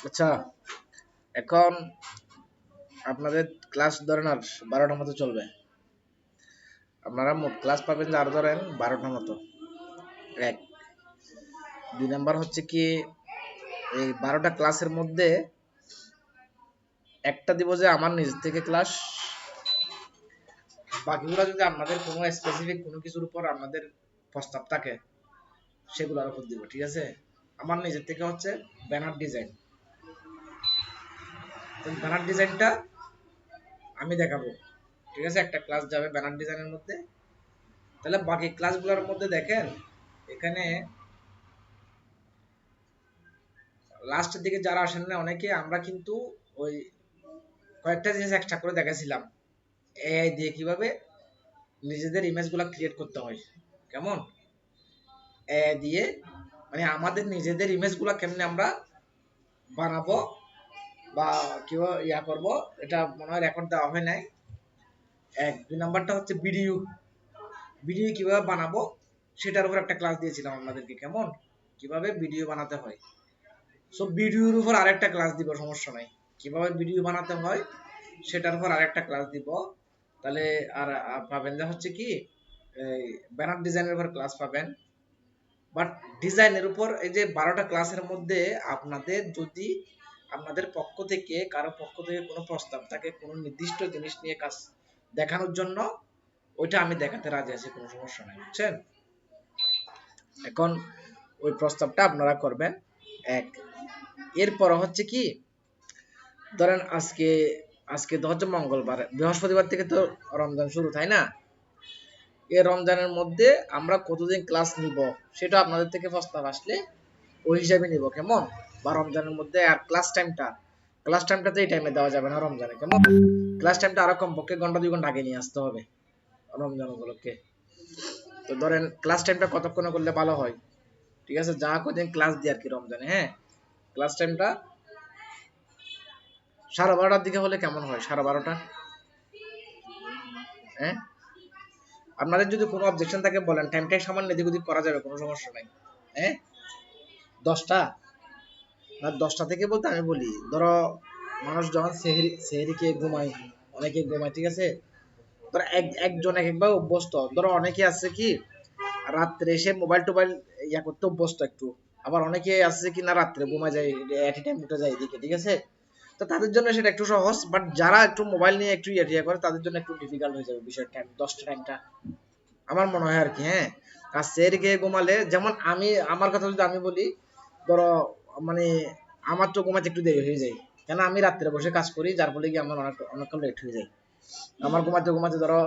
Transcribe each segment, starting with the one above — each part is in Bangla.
আচ্ছা, এখন আপনাদের ক্লাস ধরেন আর 12টা মতো চলবে। আপনারা মোট ক্লাস পাবেন যে আর ধরেন 12টা মতো। এক 2 নাম্বার হচ্ছে কি, এই 12টা ক্লাসের মধ্যে একটা দিব যে আমার নিজ থেকে ক্লাস, বাকিগুলো যদি আপনাদের কোনো স্পেসিফিক কোনো কিছুর উপর আপনাদের প্রস্তাব থাকে সেগুলোর উপর দিব, ঠিক আছে। আমার নিজের থেকে হচ্ছে ব্যানার ডিজাইন, তো ব্যানার ডিজাইনটা আমি দেখাবো, ঠিক আছে। একটা ক্লাস যাবে ব্যানার ডিজাইনের মধ্যে। তাহলে বাকি ক্লাসগুলোর মধ্যে দেখেন এখানে লাস্টের দিকে যারা আসেন না অনেকে, আমরা কিন্তু ওই কয়েকটা জিনিস এক্সট্রা করে দেখাছিলাম এআই দিয়ে কিভাবে নিজেদের ইমেজগুলো ক্রিয়েট করতে হয়। কেমন এআই দিয়ে, মানে আমাদের নিজেদের ইমেজগুলো কেমনে আমরা বানাবো বা কিভাবে ইয়া করব, এটা মনে হয় রেকর্ড দেওয়া হয় নাই। 2 নাম্বারটা হচ্ছে ভিডিও, ভিডিও কিভাবে বানাবো সেটার উপর একটা ক্লাস দিয়েছিলাম আপনাদেরকে, কেমন কিভাবে ভিডিও বানাতে হয়। সো ভিডিওর উপর আরেকটা ক্লাস দিব, সমস্যা নাই। কিভাবে ভিডিও বানাতে হয় সেটার উপর আরেকটা ক্লাস দিব। তাহলে আর পাবেন যে হচ্ছে কি, এই ব্যানার ডিজাইনের উপর ক্লাস পাবেন। বাট ডিজাইনের উপর এই যে 12টা ক্লাসের মধ্যে আপনাদের যদি আপনাদের পক্ষ থেকে কারো পক্ষ থেকে কোনো প্রস্তাব থাকে কোনো নির্দিষ্ট জিনিস নিয়ে কাজ দেখানোর জন্য, ওইটা আমি দেখাতে রাজি আছি, কোনো সমস্যা নাই, বুঝছেন। এখন ওই প্রস্তাবটা আপনারা করবেন। এক এরপর হচ্ছে কি, ধরেন আজকে আজকে তো হচ্ছে মঙ্গলবার, বৃহস্পতিবার থেকে তো রমজান শুরু, তাই না। এই রমজানের মধ্যে আমরা কতদিন ক্লাস নিব সেটা আপনাদের থেকে প্রস্তাব আসলে ওই হিসাবে নিব, কেমন। বা রমজানের মধ্যে আর ক্লাস টাইমটা তো এই টাইমে দেওয়া যাবে না রমজানে, কেমন। ক্লাস টাইমটা আরো কমপক্ষে ঘন্টা 2 ঘন্টা আগে নিয়ে আসতে হবে রমজান উপলক্ষে। তো ধরেন ক্লাস টাইমটা কতক্ষণ করলে ভালো হয়, ঠিক আছে, যা কদিন ক্লাস দিই আর কি রমজানে, হ্যাঁ। ক্লাস টাইমটা 12:30টার দিকে হলে কেমন হয়, 12:30টা। হ্যাঁ, আপনাদের যদি কোনো অবজেকশন থাকে বলেন, টাইমটাই সামান্য এদিক ওদিক করা যাবে, কোনো সমস্যা নাই। হ্যাঁ, 10টা না, 10টা থেকে বলতে আমি বলি, ধরো মানুষ যখন সেহরি খেয়ে ঘুমায়, অনেকে ঘুমায়, ঠিক আছে। ধরো একজন এক একবার অভ্যস্ত, ধরো অনেকে আছে কি রাত্রে এসে মোবাইল টোবাইল ইয়া করতে অভ্যস্ত একটু। আবার অনেকে আছে কি না রাত্রে ঘুমায় যায়, এট টাইম উঠে যায় এদিকে, ঠিক আছে। তো তাদের জন্য সেটা একটু সহজ, বাট যারা একটু মোবাইল নিয়ে একটু ইয়া করে তাদের জন্য একটু ডিফিকাল্ট হয়ে যাবে বিষয়টা, 10টা টাইমটা আমার মনে হয় আর কি, হ্যাঁ। আর সেহরি খেয়ে ঘুমালে, যেমন আমি আমার কথা যদি আমি বলি, ধরো মানে আমার তো ঘুমাতে একটু দেরি হয়ে যায়, কেন আমি রাত্রে বসে কাজ করি, যার ফলে কি আমার অনেকক্ষণ লেট হয়ে যায়। আমার ঘুমাতে ঘুমাতে ধরো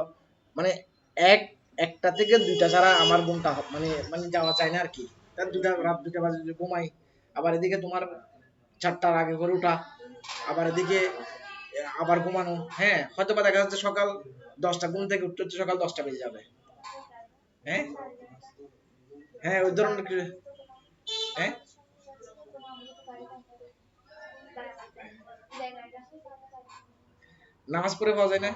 মানে এক একটা থেকে 2টা ছাড়া আমার ঘুমটা মানে মানে যাওয়া চায় না আর কি। কারণ রাত 2টা বাজে যদি ঘুমাই, আবার এদিকে তোমার 4টার আগে করে উঠা, আবার এদিকে আবার ঘুমানো, হ্যাঁ। হয়তো বা দেখা যাচ্ছে সকাল 10টা, ঘুম থেকে উঠতে উঠতে সকাল 10টা বেজে যাবে। হ্যাঁ, হ্যাঁ, ওই ধরনের হ্যাঁ। নামাজ পড়ে পাওয়া যায় না,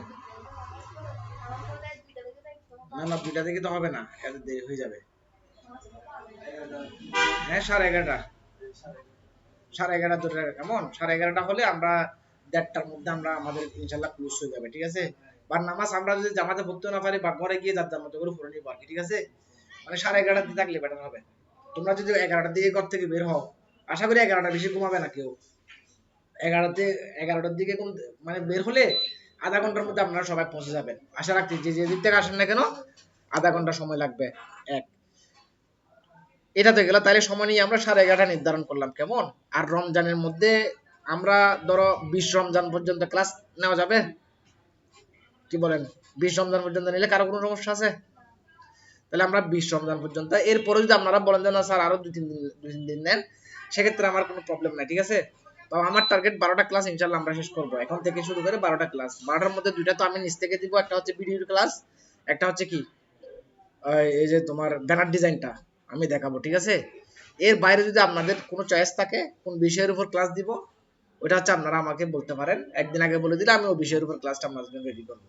না না 2টা থেকে তো হবে না, এত দেরি হয়ে যাবে। হ্যাঁ, 11:30, 11:30 দুটো কেমন, 11:30 হলে আমরা 1:30টার মধ্যে আমরা আমাদের ইনশাল্লাহ ক্লোজ হয়ে যাবে, ঠিক আছে। বা নামাজ আমরা যদি জামাতে পড়তে না পারি বা ঘরে গিয়ে যার মতো করে পড়ে নিবো আর কি, ঠিক আছে। মানে 11:30 দিকে থাকলে বেটার হবে। তোমরা যদি 11টার দিকে ঘর থেকে বের হও, আশা করি 11টা বেশি ঘুমাবে না কেউ। 11টার দিকে মানে বের হলে আধা ঘন্টার মধ্যে আপনারা সবাই পৌঁছে যাবেন, আশা রাখছি। যে যে দিক থেকে আসেন না কেন, আধা ঘন্টা সময় লাগবে। এক এটা তো গেল, তাহলে সময় নিয়ে আমরা 11:30 নির্ধারণ করলাম, কেমন। আর রমজানের মধ্যে আমরা ধরো 20 রমজান পর্যন্ত ক্লাস নেওয়া যাবে, কি বলেন। 20 রমজান পর্যন্ত নিলে কারো কোনো সমস্যা আছে? তাহলে আমরা 20 রমজান পর্যন্ত, এরপরে যদি আপনারা বলেন যে না স্যার আরো 2-3 দিন নেন, সেক্ষেত্রে আমার কোনো প্রবলেম নাই, ঠিক আছে। তো আমার টার্গেট 12টা ক্লাস ইনশাল্লাহ আমরা শেষ করবো, এখন থেকে শুরু করে 12টা ক্লাস। 12টার মধ্যে 2টা তো আমি নিচ থেকে দিব, একটা হচ্ছে ভিডিওর ক্লাস, একটা হচ্ছে কি এই যে তোমার ব্যানার ডিজাইনটা আমি দেখাবো, ঠিক আছে। এর বাইরে যদি আপনাদের কোনো চয়েস থাকে কোন বিষয়ের উপর ক্লাস দিব, ওটা হচ্ছে আপনারা আমাকে বলতে পারেন, একদিন আগে বলে দিলে আমি ওই বিষয়ের উপর ক্লাসটা আপনাদের জন্য রেডি করবো।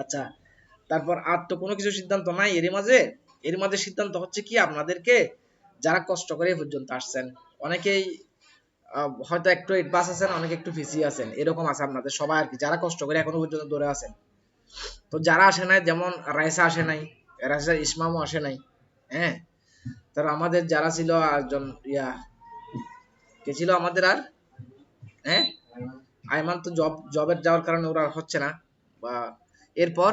আচ্ছা, তারপর আর তো কোনো কিছু সিদ্ধান্ত নাই এরই মাঝে। এর মধ্যে সিদ্ধান্ত হচ্ছে কি, আপনাদেরকে যারা কষ্ট করে এই পর্যন্ত আসছেন, অনেকেই হয়তো একটু এডভান্স আছেন, অনেকে একটু পিছিয়ে আছেন, এরকম আছে আপনাদের সবাই আর কি, যারা কষ্ট করে এখনো পর্যন্ত ধরে আছেন। তো যারা আসে নাই, যেমন রাইসা আসে নাই, রাইসা ইসমামও আসে নাই, হ্যাঁ, তার আমাদের যারা ছিল একজন কে ছিল আমাদের আর, হ্যাঁ, আইমান তো জবের যাওয়ার কারণে ওরা হচ্ছে না, বা এরপর,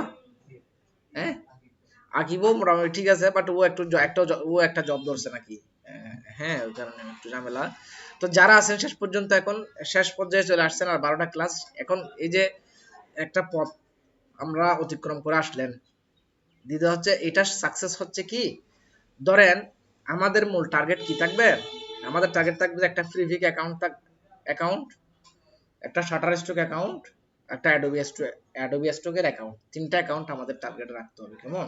হ্যাঁ, আকিবও মোটামুটি ঠিক আছে, বাট ও একটা জব ধরছে নাকি, হ্যাঁ, ওই কারণে একটু ঝামেলা। তো যারা আছেন শেষ পর্যন্ত, এখন শেষ পর্যায়ে চলে আসছেন, আর 12টা ক্লাস, এখন এই যে একটা পথ আমরা অতিক্রম করে আসলেন, দ্বিতীয় হচ্ছে এটা সাকসেস হচ্ছে কি, ধরেন আমাদের মূল টার্গেট কি থাকবে, আমাদের টার্গেট থাকবে যে একটা ফ্রি ভিক অ্যাকাউন্ট, একটা শাটার স্টক অ্যাকাউন্ট, একটা অ্যাডোবি স্টকের অ্যাকাউন্ট, 3টা অ্যাকাউন্ট আমাদের টার্গেটে রাখতে হবে, কেমন?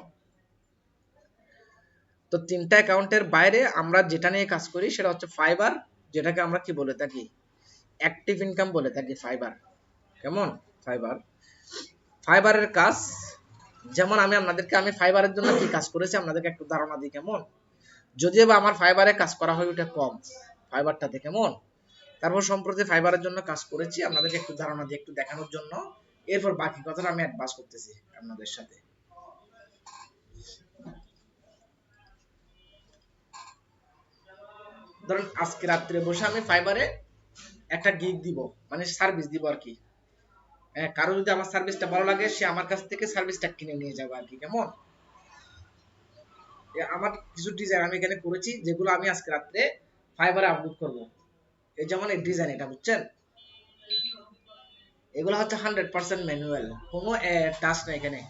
তো 3টা অ্যাকাউন্টের বাইরে আমরা যেটা নিয়ে কাজ করি সেটা হচ্ছে ফাইবার, যেটাকে আমরা কি বলে থাকি, অ্যাক্টিভ ইনকাম বলে থাকি, ফাইবার, কেমন? ফাইবার, ফাইবারের কাজ, যেমন আমি ফাইবারের জন্য কি কাজ করেছি আপনাদেরকে একটু ধারণা দিই, কেমন? যদিও বা আমার ফাইবারে কাজ করা হয় ওটা কম, ফাইবারটাতে, কেমন? তারপর সম্প্রতি ফাইবারের জন্য কাজ করেছি, আপনাদেরকে একটু ধারণা দিয়ে একটু দেখানোর জন্য, এরপর বাকি কথাটা আমি অ্যাডভান্স করতেছি আপনাদের সাথে। ধরুন আজকে রাত্রে বসে আমি ফাইবারে একটা গিগ দিব, মানে সার্ভিস দিব আর কি, কারো যদি আমার সার্ভিসটা ভালো লাগে, সে আমার কাছ থেকে সার্ভিসটা কিনে নিয়ে যাবে আর কি, কেমন? আমার কিছু ডিজাইন আমি এখানে করেছি, যেগুলো আমি আজকে রাত্রে ফাইবারে আপলোড করব। এই যেমন এই ডিজাইন, এটা বুঝছেন, এগুলো হচ্ছে 100% ম্যানুয়াল, কোনো টাচ নাই এখানে,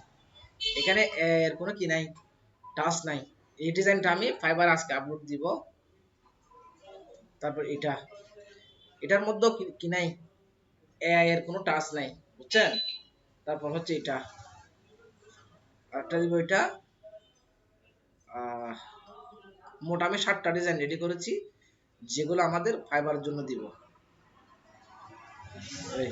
এখানে এর কোনো কি নাই, টাচ নাই। এই ডিজাইনটা আমি ফাইবার আজকে আপলোড দিব। তারপর এটার মধ্যে কি নাই, এআই এর কোনো টাচ নাই, বুঝছেন? তারপর হচ্ছে এটা, আরেকটা দিব, এটা মোট আমি 7টা ডিজাইন রেডি করেছি, যেগুলো আমাদের ফাইবারের জন্য দিব। এই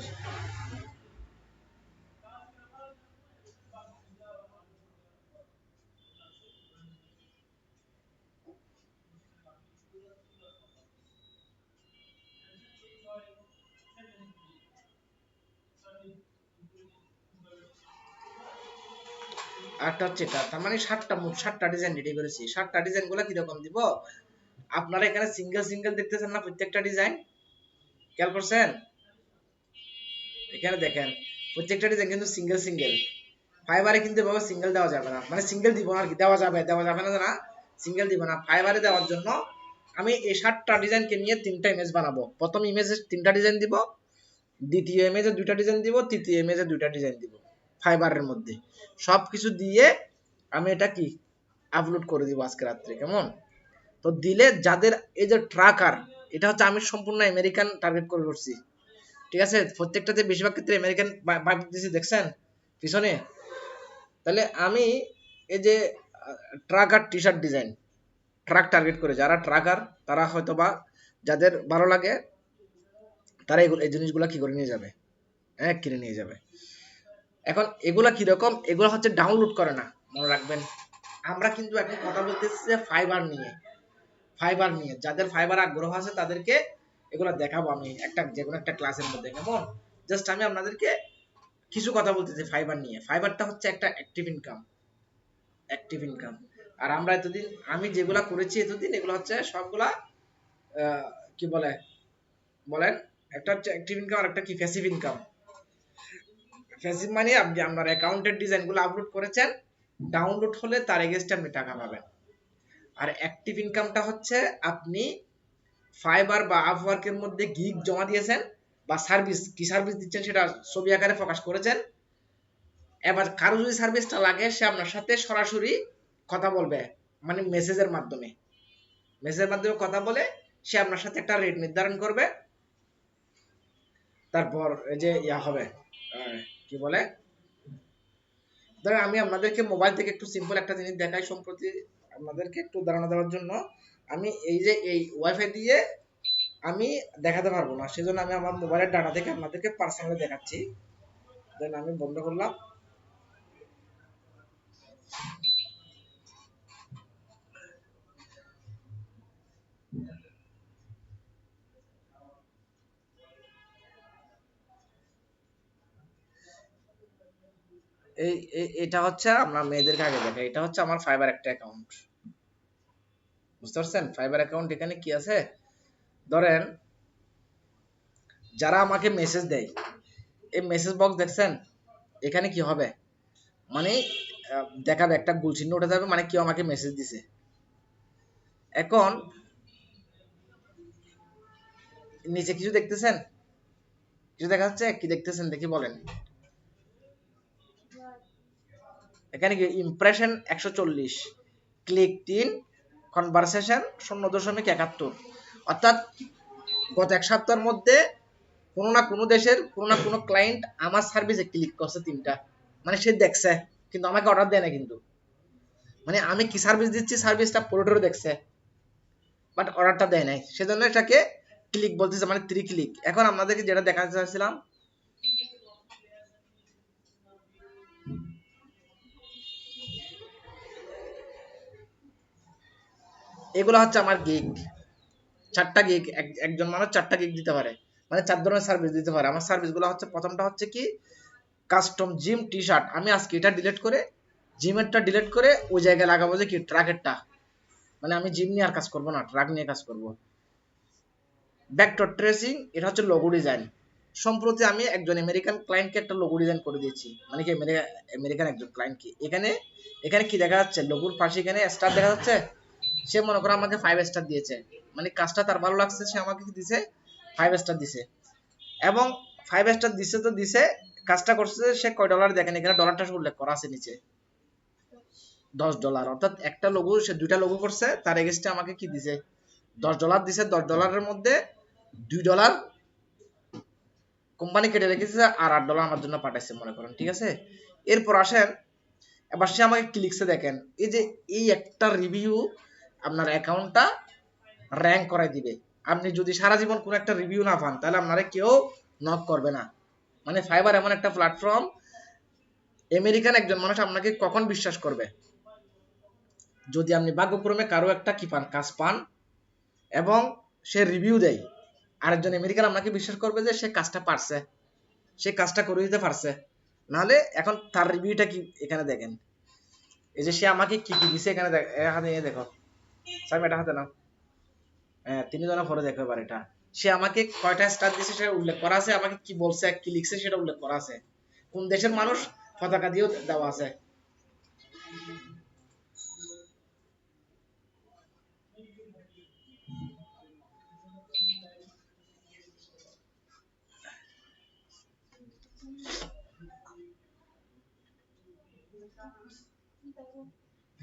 আরেকটা হচ্ছে এটা, তার মানে মোট 7টা ডিজাইন রেডি করেছি। 7টা ডিজাইন গুলো কিরকম দিব, আপনারা এখানে সিঙ্গেল সিঙ্গেল দেখতেছেন না প্রত্যেকটা ডিজাইন, খেয়াল করছেন? এখানে দেখেন প্রত্যেকটা ডিজাইন কিন্তু সিঙ্গেল সিঙ্গেল, ফাইবারে কিন্তু এভাবে সিঙ্গেল দেওয়া যাবে না, মানে সিঙ্গেল দিব না আর কি, দেওয়া যাবে না, না সিঙ্গেল দিব না। ফাইবারে দেওয়ার জন্য আমি এই 7টা ডিজাইনকে নিয়ে 3টা ইমেজ বানাবো। প্রথম ইমেজে 3টা ডিজাইন দিব, দ্বিতীয় ইমেজে 2টা ডিজাইন দিব, তৃতীয় ইমেজে 2টা ডিজাইন দিব, ফাইবারের মধ্যে সবকিছু দিয়ে আমি এটা কি আপলোড করে দিব আজকে রাত্রে, কেমন? তো দিলে যাদের এই যে ট্রাকার, এটা হচ্ছে আমি সম্পূর্ণ আমেরিকান টার্গেট করে করছি, ঠিক আছে? প্রত্যেকটাতে বেশিরভাগ ক্ষেত্রে আমেরিকান ভাগ দিয়েছি, দেখছেন পিছনে? তাহলে আমি এই যে ট্রাক আর T shirt design, truck target করে, যারা ট্রাকার তারা হয়তো বা যাদের ভালো লাগে তারা এই জিনিসগুলো কি করে নিয়ে যাবে, হ্যাঁ, কিনে নিয়ে যাবে। এখন এগুলা কিরকম, এগুলো হচ্ছে ডাউনলোড করে না, মনে রাখবেন। আমরা কিন্তু এখন কথা বলতেছি যে ফাইবার নিয়ে যাদের ফাইবার আগ্রহ আছে তাদেরকে এগুলো দেখাবো আমি যে কোনো একটা ক্লাসের মধ্যে, কেমন? জাস্ট আমি আপনাদেরকে কিছু কথা বলতেছি ফাইবার নিয়ে। ফাইবারটা হচ্ছে একটা অ্যাক্টিভ ইনকাম। আর আমরা আমি যেগুলা করেছি এতদিন, এগুলো হচ্ছে সবগুলা কি বলেন, একটা হচ্ছে অ্যাক্টিভ ইনকাম, আর একটা কি প্যাসিভ ইনকাম। প্যাসিভ মানে আপনি আপনার অ্যাকাউন্টের ডিজাইনগুলো আপলোড করেছেন, ডাউনলোড হলে তার এগেইনস্টে আপনি টাকা পাবেন। আর অ্যাক্টিভ ইনকামটা হচ্ছে আপনি ফাইবার বা আপওয়ার্কের মধ্যে গিগ জমা দিয়েছেন, বা সার্ভিস দিচ্ছেন সেটা ছবি আকারে প্রকাশ করেছেন। এবার কারো যদি সার্ভিসটা লাগে, সে আপনার সাথে সরাসরি কথা বলবে, মানে মেসেজের মাধ্যমে কথা বলে সে আপনার সাথে একটা রেট নির্ধারণ করবে। তারপর এই যে হবে কি বলে, ধরেন আমি আপনাদেরকে মোবাইল থেকে একটু সিম্পল একটা জিনিস দেখাই সম্প্রতি, আপনাদেরকে একটু ধারণা দেওয়ার জন্য। আমি এই ওয়াইফাই দিয়ে আমি দেখাতে পারবো না, সেজন্য আমি আমার মোবাইলের ডাটা থেকে আপনাদেরকে পার্সোনালি দেখাচ্ছি। দেন আমি বন্ধ করলাম। এটা হচ্ছে আমরা মেয়েদেরকে আগে দেখাই, এটা হচ্ছে আমার ফাইবার একটা অ্যাকাউন্ট, বুঝতে পারছেন? ফাইবার অ্যাকাউন্ট এখানে কি আছে, ধরেন যারা আমাকে মেসেজ দেয়, এই মেসেজ বক্স দেখছেন, এখানে কি হবে, মানে দেখাবে একটা গোল চিহ্ন উঠে যাবে, মানে কেউ আমাকে মেসেজ দিছে। এখন নিচে কিছু দেখতেছেন, কিছু দেখা যাচ্ছে, কি দেখতেছেন দেখি বলেন। এখানে কি ইমপ্রেশন 140, ক্লিক 3, কনভারসেশন 0.71, অর্থাৎ গত এক সপ্তাহের মধ্যে কোনো না কোনো দেশের কোনো না কোনো ক্লায়েন্ট আমার সার্ভিসে ক্লিক করছে 3টা, মানে সে দেখছে কিন্তু আমাকে অর্ডার দেয় না, কিন্তু মানে আমি কি সার্ভিস দিচ্ছি সার্ভিসটা পুরোটারও দেখছে, বাট অর্ডারটা দেয় নাই, সেজন্য এটাকে ক্লিক বলতেছে, মানে 3 ক্লিক। এখন আপনাদেরকে যেটা দেখাতে চাইছিলাম, এগুলো হচ্ছে আমার গিগ, 4টা গিগ, একজন মানুষ 4টা গিগ দিতে পারে, মানে 4 ধরনের সার্ভিস দিতে পারে। আমার সার্ভিসগুলো হচ্ছে, প্রথমটা হচ্ছে কি কাস্টম জিম টি শার্ট, আমি আজকে এটা ডিলিট করে জিমেরটা ডিলিট করে ওই জায়গায় লাগাবো যে কি ট্রাকেরটা, মানে আমি জিম নিয়ে আর কাজ করবো না, ট্রাক নিয়ে কাজ করব। ভেক্টর ট্রেসিং, এটা হচ্ছে লোগো ডিজাইন। সম্প্রতি আমি একজন আমেরিকান ক্লায়েন্টকে একটা লোগো ডিজাইন করে দিয়েছি, মানে কি আমেরিকান একজন ক্লায়েন্টকে, এখানে এখানে কি দেখা যাচ্ছে, লোগোর পাশে এখানে স্টার দেখা যাচ্ছে, সে মনে করো আমাকে 5 স্টার দিয়েছে, মানে কাজটা তার ভালো লাগছে, সে আমাকে কি দিছে, 5 স্টার দিছে। এবং 5 স্টার দিছে তো দিছে, কাজটা করছে সে কয় ডলার দেখেন, এখানে ডলারটা উল্লেখ করা আছে নিচে, $10, অর্থাৎ একটা লোগো, সে 2টা লোগো করছে, তার এগেইনস্টে আমাকে কি দিছে, $10 দিছে। $10 মধ্যে $2 কোম্পানি কেটে রেখেছে, আর $8 আমার জন্য পাঠাইছে মনে করেন, ঠিক আছে। এরপর আসেন, এবার সে আমাকে ক্লিকসে দেখেন, এই যে এই একটা রিভিউ আপনার অ্যাকাউন্টটা র্যাঙ্ক করাই দিবে। আপনি যদি সারা জীবন কোনো একটা রিভিউ না পান, তাহলে আপনারা কেউ নক করবে না। মানে ফাইবার এমন একটা প্ল্যাটফর্ম, আমেরিকান একজন মানুষ আপনাকে কখন বিশ্বাস করবে, যদি আপনি ভাগ্যক্রমে কারো একটা কি পান, কাজ পান, এবং সে রিভিউ দেয়, আরেকজন আমেরিকান আপনাকে বিশ্বাস করবে যে সে কাজটা পারছে, সে কাজটা করে দিতে পারছে। নাহলে এখন তার রিভিউটা কি এখানে দেখেন, এই যে সে আমাকে কি কি দিছে এখানে হাতে নিয়ে দেখো, স্যার এটা হাতে নাও, হ্যাঁ 3 জনের পরে দেখো এবার এটা, সে আমাকে কয়টা স্টার দিছে সেটা উল্লেখ করা আছে, আমাকে কি বলছে কি লিখছে সেটা উল্লেখ করা আছে, কোন দেশের মানুষ পতাকা দিয়েও দেওয়া আছে।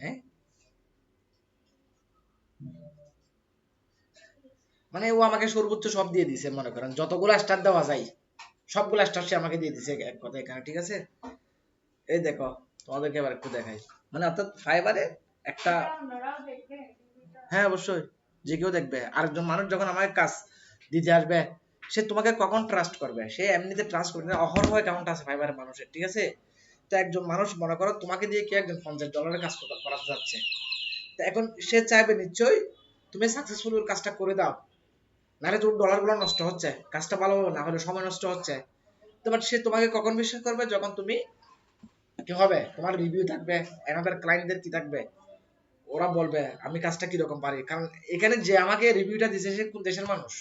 হ্যাঁ, মানে ও আমাকে সর্বোচ্চ সব দিয়ে দিছে, মনে করেন যতগুলো স্টার দেওয়া যায় সবগুলো স্টার সে আমাকে দিয়ে দিছে এক কথা এখানে, ঠিক আছে। এই দেখো, তোমাদেরকে এবার একটু দেখাই, মানে অর্থাৎ ফাইবারে একটা, হ্যাঁ অবশ্যই যে কেউ দেখবে, আরেকজন মানুষ যখন আমাকে কাজ দিতে আসবে, সে তোমাকে কখন ট্রাস্ট করবে, সে এমনিতে ট্রাস্ট করবে না, অহরহ অ্যাকাউন্ট আছে ফাইবারের মানুষের, ঠিক আছে। তো একজন মানুষ মনে করো তোমাকে দিয়ে কি একজন $50 কাজ করাতে যাচ্ছে, তো এখন সে চাইবে নিশ্চয়ই তুমি সাকসেসফুল কাজটা করে দাও, নাহলে তোর ডলারগুলো নষ্ট হচ্ছে, কাজটা ভালো না হলে সময় নষ্ট হচ্ছে। তো বাট সে তোমাকে কখন বিশ্বাস করবে, যখন তুমি কি হবে, তোমার রিভিউ থাকবে, অ্যানাদার ক্লায়েন্টদের কি থাকবে, ওরা বলবে আমি কাজটা কিরকম পারি। কারণ এখানে যে আমাকে রিভিউটা দিছে সে কোন দেশের মানুষ,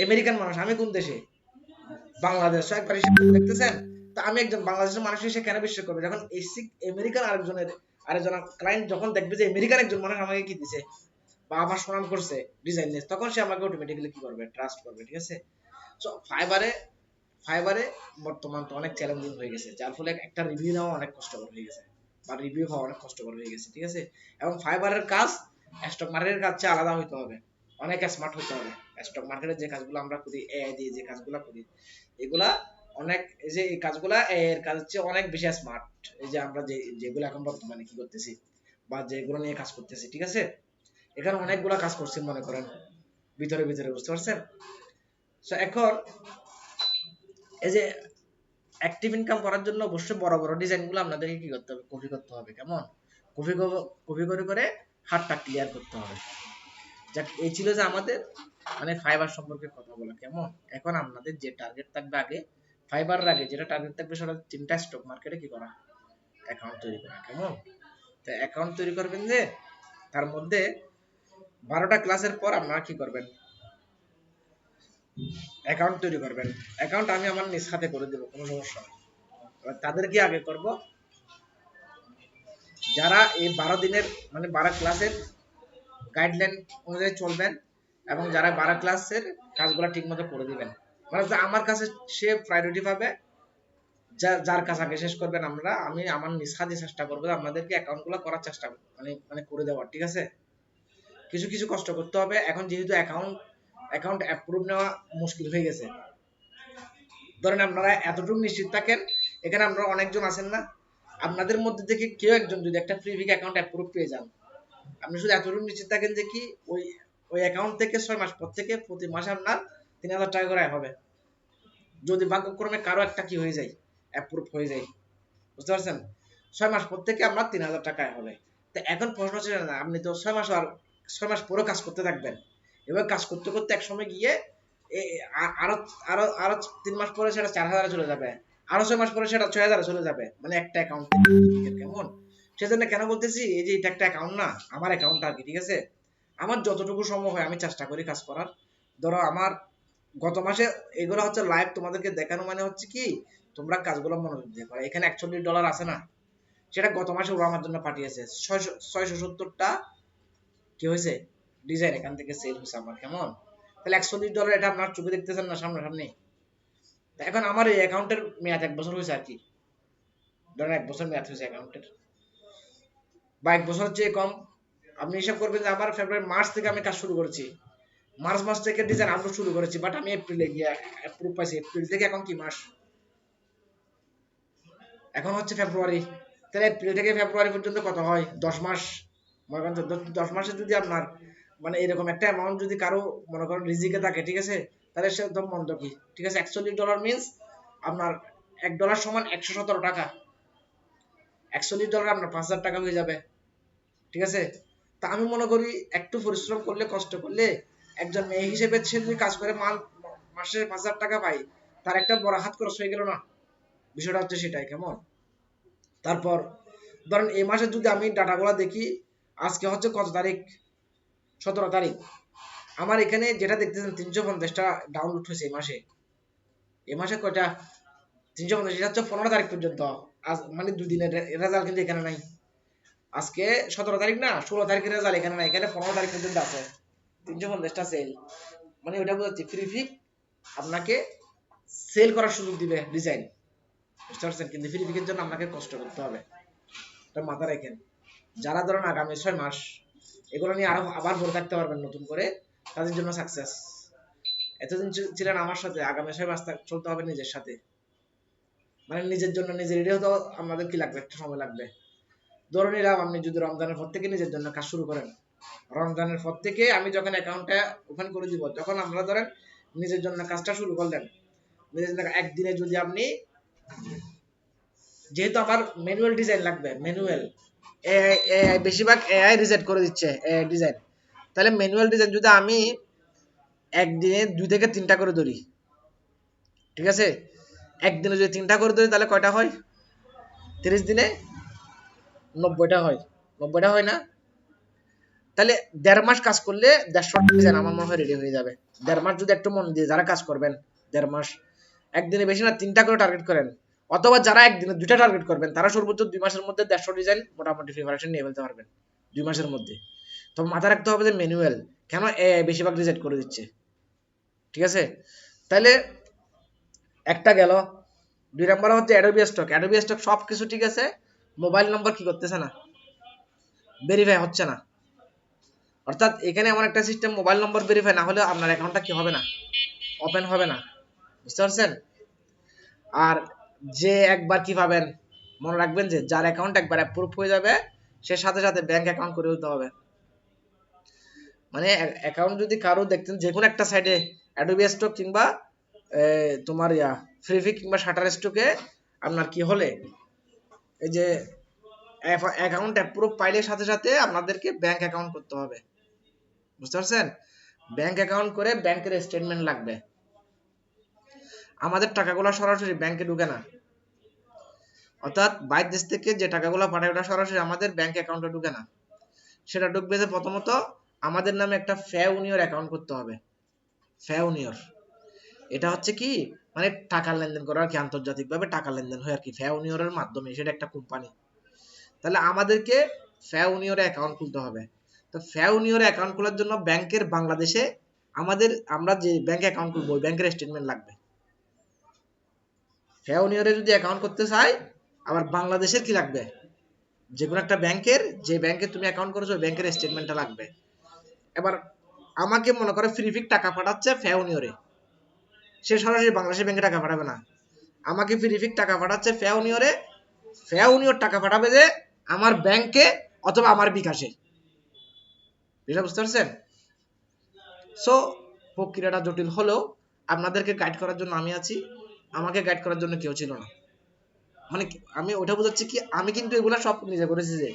আমেরিকান মানুষ, আমি কোন দেশে, বাংলাদেশ, একবার দেখতেছেন। তো আমি একজন বাংলাদেশের মানুষ হিসেবে কেন বিশ্বাস করবে, যখন এসি আমেরিকান আরেকজন ক্লায়েন্ট যখন দেখবে যে আমেরিকান একজন মানুষ আমাকে কি দিছে বা আমার সুনাম করছে ডিজাইন নিয়ে, তখন সে আমাকে অটোমেটিক্যালি কি করবে, ট্রাস্ট করবে, ঠিক আছে। সো ফাইবারে বর্তমান তো অনেক চ্যালেঞ্জিং হয়ে গেছে, যার ফলে একটা রিভিউ নেওয়া অনেক কষ্টকর হয়ে গেছে, বা রিভিউ হওয়া অনেক কষ্টকর হয়ে গেছে, ঠিক আছে। এবং ফাইবারের কাজ স্টক মার্কেটের কাজ চেয়ে আলাদা হইতে হবে, অনেক স্মার্ট হতে হবে। স্টক মার্কেটের যে কাজগুলো আমরা করি, এআই দিয়ে যে কাজগুলো করি, এগুলা অনেক, এই যে এই কাজগুলা এর কাজ হচ্ছে অনেক বেশি স্মার্ট, এই যে আমরা যেগুলো এখন বর্তমানে কি করতেছি বা যেগুলো নিয়ে কাজ করতেছি, ঠিক আছে। এখানে অনেকগুলা কাজ করছি মনে করেন, ভিতরে ভিতরে, বুঝতে পারছেন। তো এখন এই যে অ্যাক্টিভ ইনকাম করার জন্য অবশ্যই বড় বড় ডিজাইন গুলো আপনাদেরকে কি করতে হবে, কপি করতে হবে, কেমন, কপি কপি করে করে হাতটা ক্লিয়ার করতে হবে। যাক, এই ছিল যে আমাদের মানে ফাইবার সম্পর্কে কথা বলা। কেমন? এখন আপনাদের যে টার্গেট থাকবে আগে, ফাইবারের আগে যেটা টার্গেট থাকবে সেটা 3টা স্টক মার্কেটে কি করা, অ্যাকাউন্ট তৈরি করা। কেমন? তো অ্যাকাউন্ট তৈরি করবেন যে তার মধ্যে 12টা ক্লাসের পর আপনারা কি করবেন, অ্যাকাউন্ট তৈরি করবেন। অ্যাকাউন্ট আমি আমার নিজ হাতে করে দেবো, কোনো সমস্যা নেই। এবার তাদেরকে আগে করব যারা এই 12 দিনের মানে 12 ক্লাসের গাইডলাইন অনুযায়ী চলবেন এবং যারা 12 ক্লাসের কাজগুলো ঠিক মতো করে দিবেন, মানে আমার কাছে সে প্রায়োরিটি পাবে, যার কাছে আগে শেষ করবেন। আমি আমার নিজ হাতে চেষ্টা করবো আপনাদেরকে অ্যাকাউন্টগুলো করার চেষ্টা মানে মানে করে দেওয়ার। ঠিক আছে, কিছু কিছু কষ্ট করতে হবে। এখন যেহেতু অ্যাকাউন্ট অ্যাপ্রুভ নেওয়া মুশকিল হয়ে গেছে, ধরেন আপনারা এতটুকু নিশ্চিত থাকেন, এখানে আপনারা অনেকজন আছেন না, আপনাদের মধ্যে থেকে কেউ একজন যদি একটা ফ্রিভিক অ্যাকাউন্ট অ্যাপ্রুভ পেয়ে যান, আপনি শুধু এতটুকু নিশ্চিত থাকেন যে কি ওই ওই অ্যাকাউন্ট থেকে 6 মাস পর থেকে প্রতি মাসে আপনার 3000 টাকা করে আয় হবে, যদি ভাগ্যক্রমে কারো একটা কি হয়ে যায়, অ্যাপ্রুভ হয়ে যায়। বুঝতে পারছেন? 6 মাস পর থেকে আপনার 3000 টাকা আয় হবে। তো এখন প্রশ্ন ছিল না, আপনি তো 6 মাস পুরো কাজ করতে থাকবেন, এবার কাজ করতে করতে এক সময় গিয়ে আরো আরো আরো 3 মাস পরে সেটা 4000 চলে যাবে, আরো 6 মাস পরে সেটা 6000 চলে যাবে, মানে একটা অ্যাকাউন্ট। কেমন? সেজন্য কেন বলতেছি, এই যে এটা একটা অ্যাকাউন্ট না, আমার অ্যাকাউন্ট আর কি। ঠিক আছে, আমার যতটুকু সম্ভব হয় আমি চেষ্টা করি কাজ করার। ধরো আমার গত মাসে এগুলো হচ্ছে লাইভ তোমাদেরকে দেখানো, মানে হচ্ছে কি তোমরা কাজগুলো মনোযোগ দিয়ে করো। এখানে $41 আছে না, সেটা গত মাসে ওরা আমার জন্য পাঠিয়েছে 670টা কি হয়েছে ডিজাইন এখান থেকে সেল হয়েছে আমার। কেমন? তাহলে $41 এটা আপনার চোখে দেখতেছেন না সামনাসামনি। এখন আমার এই অ্যাকাউন্টের মেয়াদ 1 বছর হয়েছে আর কি, ধরেন 1 বছর মেয়াদ হয়েছে অ্যাকাউন্টের, বা 1 বছরের চেয়ে কম। আপনি হিসাব করবেন যে আমার ফেব্রুয়ারি মার্চ থেকে আমি কাজ শুরু করেছি, মার্চ মাস থেকে ডিজাইন আপলোড শুরু করেছি, বাট আমি এপ্রিলে গিয়ে অ্যাপ্রুভ পাইছি। এপ্রিল থেকে এখন কি মাস, এখন হচ্ছে ফেব্রুয়ারি, তাহলে এপ্রিল থেকে ফেব্রুয়ারি পর্যন্ত কত হয়, 10 মাস। মনে করেন 10 মাসে যদি আপনার মানে এরকম একটা অ্যামাউন্ট যদি কারো মনে করেন রিজিকে থাকে, ঠিক আছে, তাহলে সে একদম মন্দ কি। ঠিক আছে, $41 মিনস আপনার $1 সমান 117 টাকা। $41 আপনার 5000 টাকা হয়ে যাবে। ঠিক আছে, তা আমি মনে করি একটু পরিশ্রম করলে, কষ্ট করলে, একজন মেয়ে হিসেবে সে যদি কাজ করে মাসে 5000 টাকা পাই, তার একটা বড় হাত খরচ হয়ে গেল না। বিষয়টা হচ্ছে সেটাই। কেমন? তারপর ধরেন এই মাসে যদি আমি ডাটাগুলো দেখি, আজকে হচ্ছে কত তারিখ, 17 তারিখ। আমার এখানে যেটা দেখতেছেন 350টা ডাউনলোড হয়েছে এই মাসে। এই মাসে কয়টা, 350, এটা হচ্ছে 15 তারিখ পর্যন্ত। আজ মানে 2 দিনের রেজাল্ট কিন্তু এখানে নাই। আজকে 17 তারিখ না, 16 তারিখের রেজাল্ট এখানে নাই, এখানে 15 তারিখ পর্যন্ত আছে। 350টা সেল, মানে ওটা বোঝাচ্ছি ফ্রি ফিক আপনাকে সেল করার সুযোগ দিবে ডিজাইন। বুঝতে পারছেন? কিন্তু ফ্রি ফিকের জন্য আপনাকে কষ্ট করতে হবে, এটা মাথা রাখেন। যারা ধরেন আগামী 6 মাস এগুলো নিয়ে আবার পড়ে থাকতে পারবেন নতুন করে, তাদের জন্য সাকসেস। এতদিন ছিলেন আমার সাথে, আগামী 6 মাস চলতে হবে নিজের সাথে, মানে নিজের জন্য নিজে রেডি হতে আমাদের কি লাগবে, একটা সময় লাগবে। ধরে নিলাম আপনি যদি রমজানের পর থেকে নিজের জন্য কাজ শুরু করেন, রমজানের পর থেকে আমি যখন অ্যাকাউন্টটা ওপেন করে দিব, যখন আমরা ধরেন নিজের জন্য কাজটা শুরু করলেন, নিজের জন্য একদিনে যদি আপনি, যেহেতু আমার ম্যানুয়াল ডিজাইন লাগবে, ম্যানুয়াল এআই বেশিরভাগ এআই রিজেক্ট করে দিচ্ছে এআই ডিজাইন, তাহলে ম্যানুয়াল ডিজাইন যদি আমি একদিনে 2 থেকে 3টা করে ধরি, ঠিক আছে, একদিনে যদি 3টা করে ধরি তাহলে কয়টা হয়, 30 দিনে 90টা হয়। 90টা হয় না? তাহলে 1.5 মাস কাজ করলে 150 ডিজাইন আমার মনে হয় রেডি হয়ে যাবে। 1.5 মাস যদি একটু মন দিয়ে যারা কাজ করবেন, 1.5 মাস, একদিনে বেশি না 3টা করে টার্গেট করেন, অথবা যারা একদিনে 2টা টার্গেট করবেন, তারা সর্বোচ্চ 2 মাসের মধ্যে 150 ডিজাইন মোটামুটি প্রিপারেশন নিয়ে ফেলতে পারবেন 2 মাসের মধ্যে। তবে মাথায় রাখতে হবে যে ম্যানুয়াল, কেন এআই বেশিরভাগ রিজেক্ট করে দিচ্ছে। ঠিক আছে, তাহলে একটা গেল। 2 নম্বর হচ্ছে অ্যাডোবি স্টক। অ্যাডোবি স্টক সব কিছু ঠিক আছে, মোবাইল নম্বর কি করতেছে না, ভেরিফাই হচ্ছে না। অর্থাৎ এখানে এমন একটা সিস্টেম, মোবাইল নম্বর ভেরিফাই না হলে আপনার অ্যাকাউন্টটা কি হবে না, ওপেন হবে না। বুঝতে পারছেন? আর যে একবার কি পাবেন, মনে রাখবেন যে যার অ্যাকাউন্ট একবার অ্যাপ্রুভ হয়ে যাবে, সে সাথে সাথে ব্যাংক অ্যাকাউন্ট করে দিতে হবে। মানে অ্যাকাউন্ট যদি কারো দেখতেন যে কোনো একটা সাইডে অ্যাডোবি স্টক কিংবা তোমার ফ্রিফি কিংবা শাটার স্টকে আপনার কি হলে এই যে অ্যাকাউন্ট অ্যাপ্রুভ পাইলে সাথে সাথে আপনাদেরকে ব্যাংক অ্যাকাউন্ট করতে হবে। বুঝতে পারছেন? ব্যাংক অ্যাকাউন্ট করে ব্যাংকের স্টেটমেন্ট লাগবে। আমাদের টাকাগুলো সরাসরি ব্যাংকে ঢুকে না, অর্থাৎ বাইরের দেশ থেকে যে টাকাগুলো পাঠায় ওটা সরাসরি আমাদের ব্যাংক অ্যাকাউন্টে ঢুকে না। সেটা ঢুকবে যে প্রথমত আমাদের নামে একটা ফেউনিয়র অ্যাকাউন্ট করতে হবে। ফেউনিয়র এটা হচ্ছে কি, মানে টাকা লেনদেন করার কি, আন্তর্জাতিকভাবে টাকা লেনদেন হয় আর কি ফেউনিয়রের মাধ্যমে, সেটা একটা কোম্পানি। তাহলে আমাদেরকে ফেউনিয়রে অ্যাকাউন্ট খুলতে হবে। তো ফেউনিয়রে অ্যাকাউন্ট খোলার জন্য ব্যাংকের বাংলাদেশে আমরা যে ব্যাংকে অ্যাকাউন্ট খুলবো ওই ব্যাংকের স্টেটমেন্ট লাগবে। ফেউনিয়রে যদি অ্যাকাউন্ট করতে চাই, আবার বাংলাদেশের কি লাগবে, যে কোনো একটা ব্যাংকের, যে ব্যাংকে তুমি অ্যাকাউন্ট করেছো ওই ব্যাংকের স্টেটমেন্টটা লাগবে। এবার আমাকে মনে করে ফ্রিফিক টাকা পাঠাচ্ছে ফেউনিয়রে, সে সরাসরি বাংলাদেশের ব্যাংকে টাকা পাঠাবে না, আমাকে ফ্রিফিক টাকা পাঠাচ্ছে ফেউনিয়রে, ফেউনিয়র টাকা পাঠাবে যে আমার ব্যাংকে অথবা আমার বিকাশে। এটা বুঝতে পারছেন? সো প্রক্রিয়াটা জটিল হলেও আপনাদেরকে গাইড করার জন্য আমি আছি, আমাকে গাইড করার জন্য কেউ ছিল না। মানে আমি ওটা বোঝাচ্ছি কি, আমি কিন্তু এগুলা সব নিজে করেছি, যে